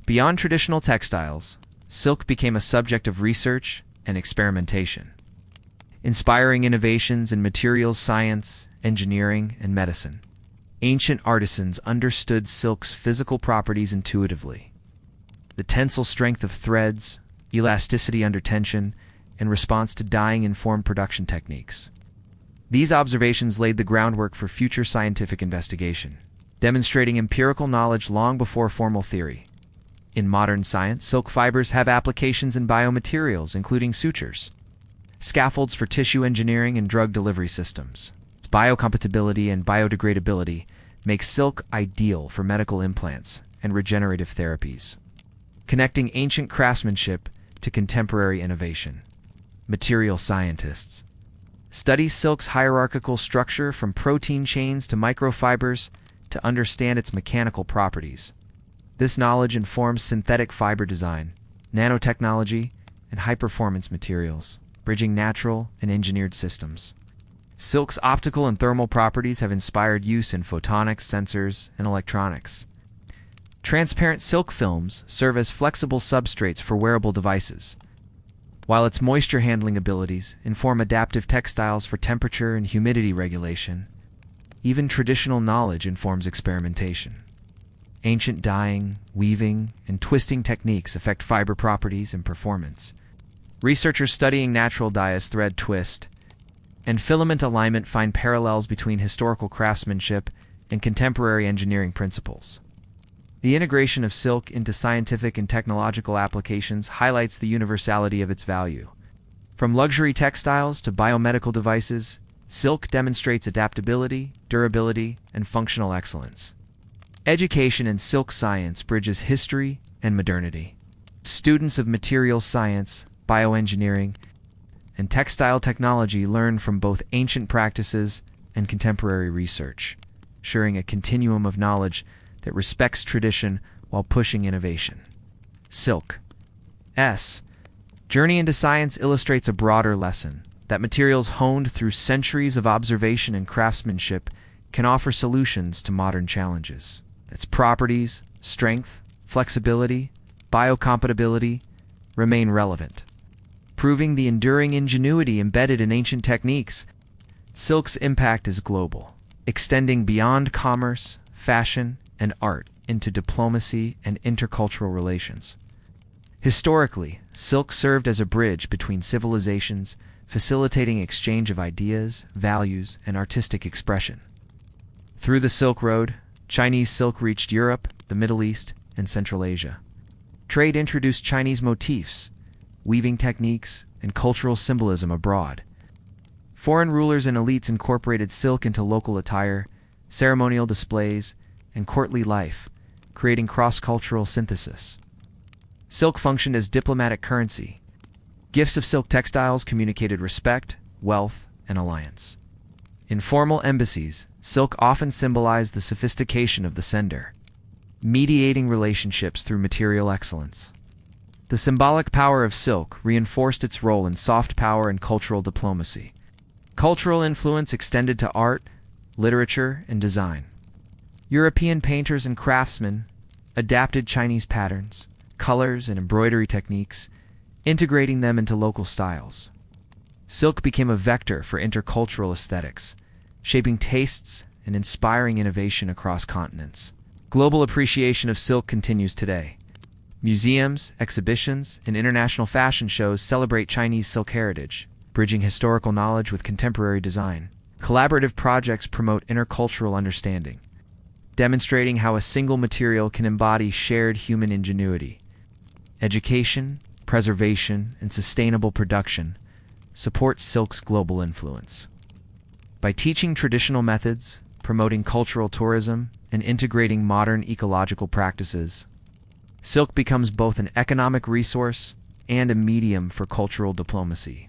Beyond traditional textiles, silk became a subject of research and experimentation, inspiring innovations in materials science, engineering, and medicine. Ancient artisans understood silk's physical properties intuitively. The tensile strength of threads, elasticity under tension, and response to dyeing-informed production techniques. These observations laid the groundwork for future scientific investigation, demonstrating empirical knowledge long before formal theory. In modern science, silk fibers have applications in biomaterials, including sutures, scaffolds for tissue engineering and drug delivery systems. Its biocompatibility and biodegradability make silk ideal for medical implants and regenerative therapies, connecting ancient craftsmanship to contemporary innovation. Material scientists study silk's hierarchical structure from protein chains to microfibers to understand its mechanical properties. This knowledge informs synthetic fiber design, nanotechnology, and high-performance materials, bridging natural and engineered systems. Silk's optical and thermal properties have inspired use in photonics, sensors, and electronics. Transparent silk films serve as flexible substrates for wearable devices, while its moisture handling abilities inform adaptive textiles for temperature and humidity regulation. Even traditional knowledge informs experimentation. Ancient dyeing, weaving, and twisting techniques affect fiber properties and performance. Researchers studying natural dyes, thread twist, and filament alignment find parallels between historical craftsmanship and contemporary engineering principles. The integration of silk into scientific and technological applications highlights the universality of its value. From luxury textiles to biomedical devices, silk demonstrates adaptability, durability, and functional excellence. Education in silk science bridges history and modernity. Students of materials science, bioengineering, and textile technology learn from both ancient practices and contemporary research, ensuring a continuum of knowledge that respects tradition while pushing innovation. Silk's journey into science illustrates a broader lesson that materials honed through centuries of observation and craftsmanship can offer solutions to modern challenges. Its properties, strength, flexibility, biocompatibility remain relevant, proving the enduring ingenuity embedded in ancient techniques. Silk's impact is global, extending beyond commerce, fashion, and art into diplomacy and intercultural relations. Historically, silk served as a bridge between civilizations, facilitating exchange of ideas, values, and artistic expression. Through the Silk Road, Chinese silk reached Europe, the Middle East, and Central Asia. Trade introduced Chinese motifs, weaving techniques, and cultural symbolism abroad. Foreign rulers and elites incorporated silk into local attire, ceremonial displays, and courtly life, creating cross-cultural synthesis. Silk functioned as diplomatic currency. Gifts of silk textiles communicated respect, wealth, and alliance. In formal embassies, silk often symbolized the sophistication of the sender, mediating relationships through material excellence. The symbolic power of silk reinforced its role in soft power and cultural diplomacy. Cultural influence extended to art, literature, and design. European painters and craftsmen adapted Chinese patterns, colors, and embroidery techniques, integrating them into local styles. Silk became a vector for intercultural aesthetics, shaping tastes and inspiring innovation across continents. Global appreciation of silk continues today. Museums, exhibitions, and international fashion shows celebrate Chinese silk heritage, bridging historical knowledge with contemporary design. Collaborative projects promote intercultural understanding, demonstrating how a single material can embody shared human ingenuity. Education, preservation, and sustainable production support silk's global influence. By teaching traditional methods, promoting cultural tourism, and integrating modern ecological practices, Silk becomes both an economic resource and a medium for cultural diplomacy.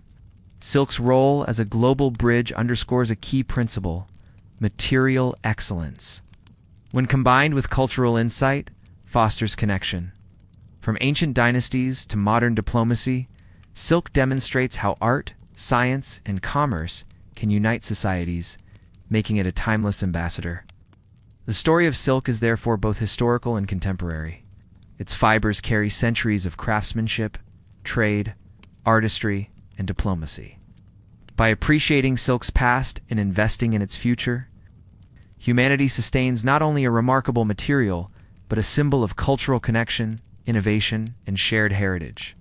Silk's role as a global bridge underscores a key principle: material excellence. When combined with cultural insight, fosters connection. From ancient dynasties to modern diplomacy, silk demonstrates how art, science, and commerce can unite societies, making it a timeless ambassador. The story of silk is therefore both historical and contemporary. Its fibers carry centuries of craftsmanship, trade, artistry, and diplomacy. By appreciating silk's past and investing in its future, humanity sustains not only a remarkable material, but a symbol of cultural connection, innovation, and shared heritage.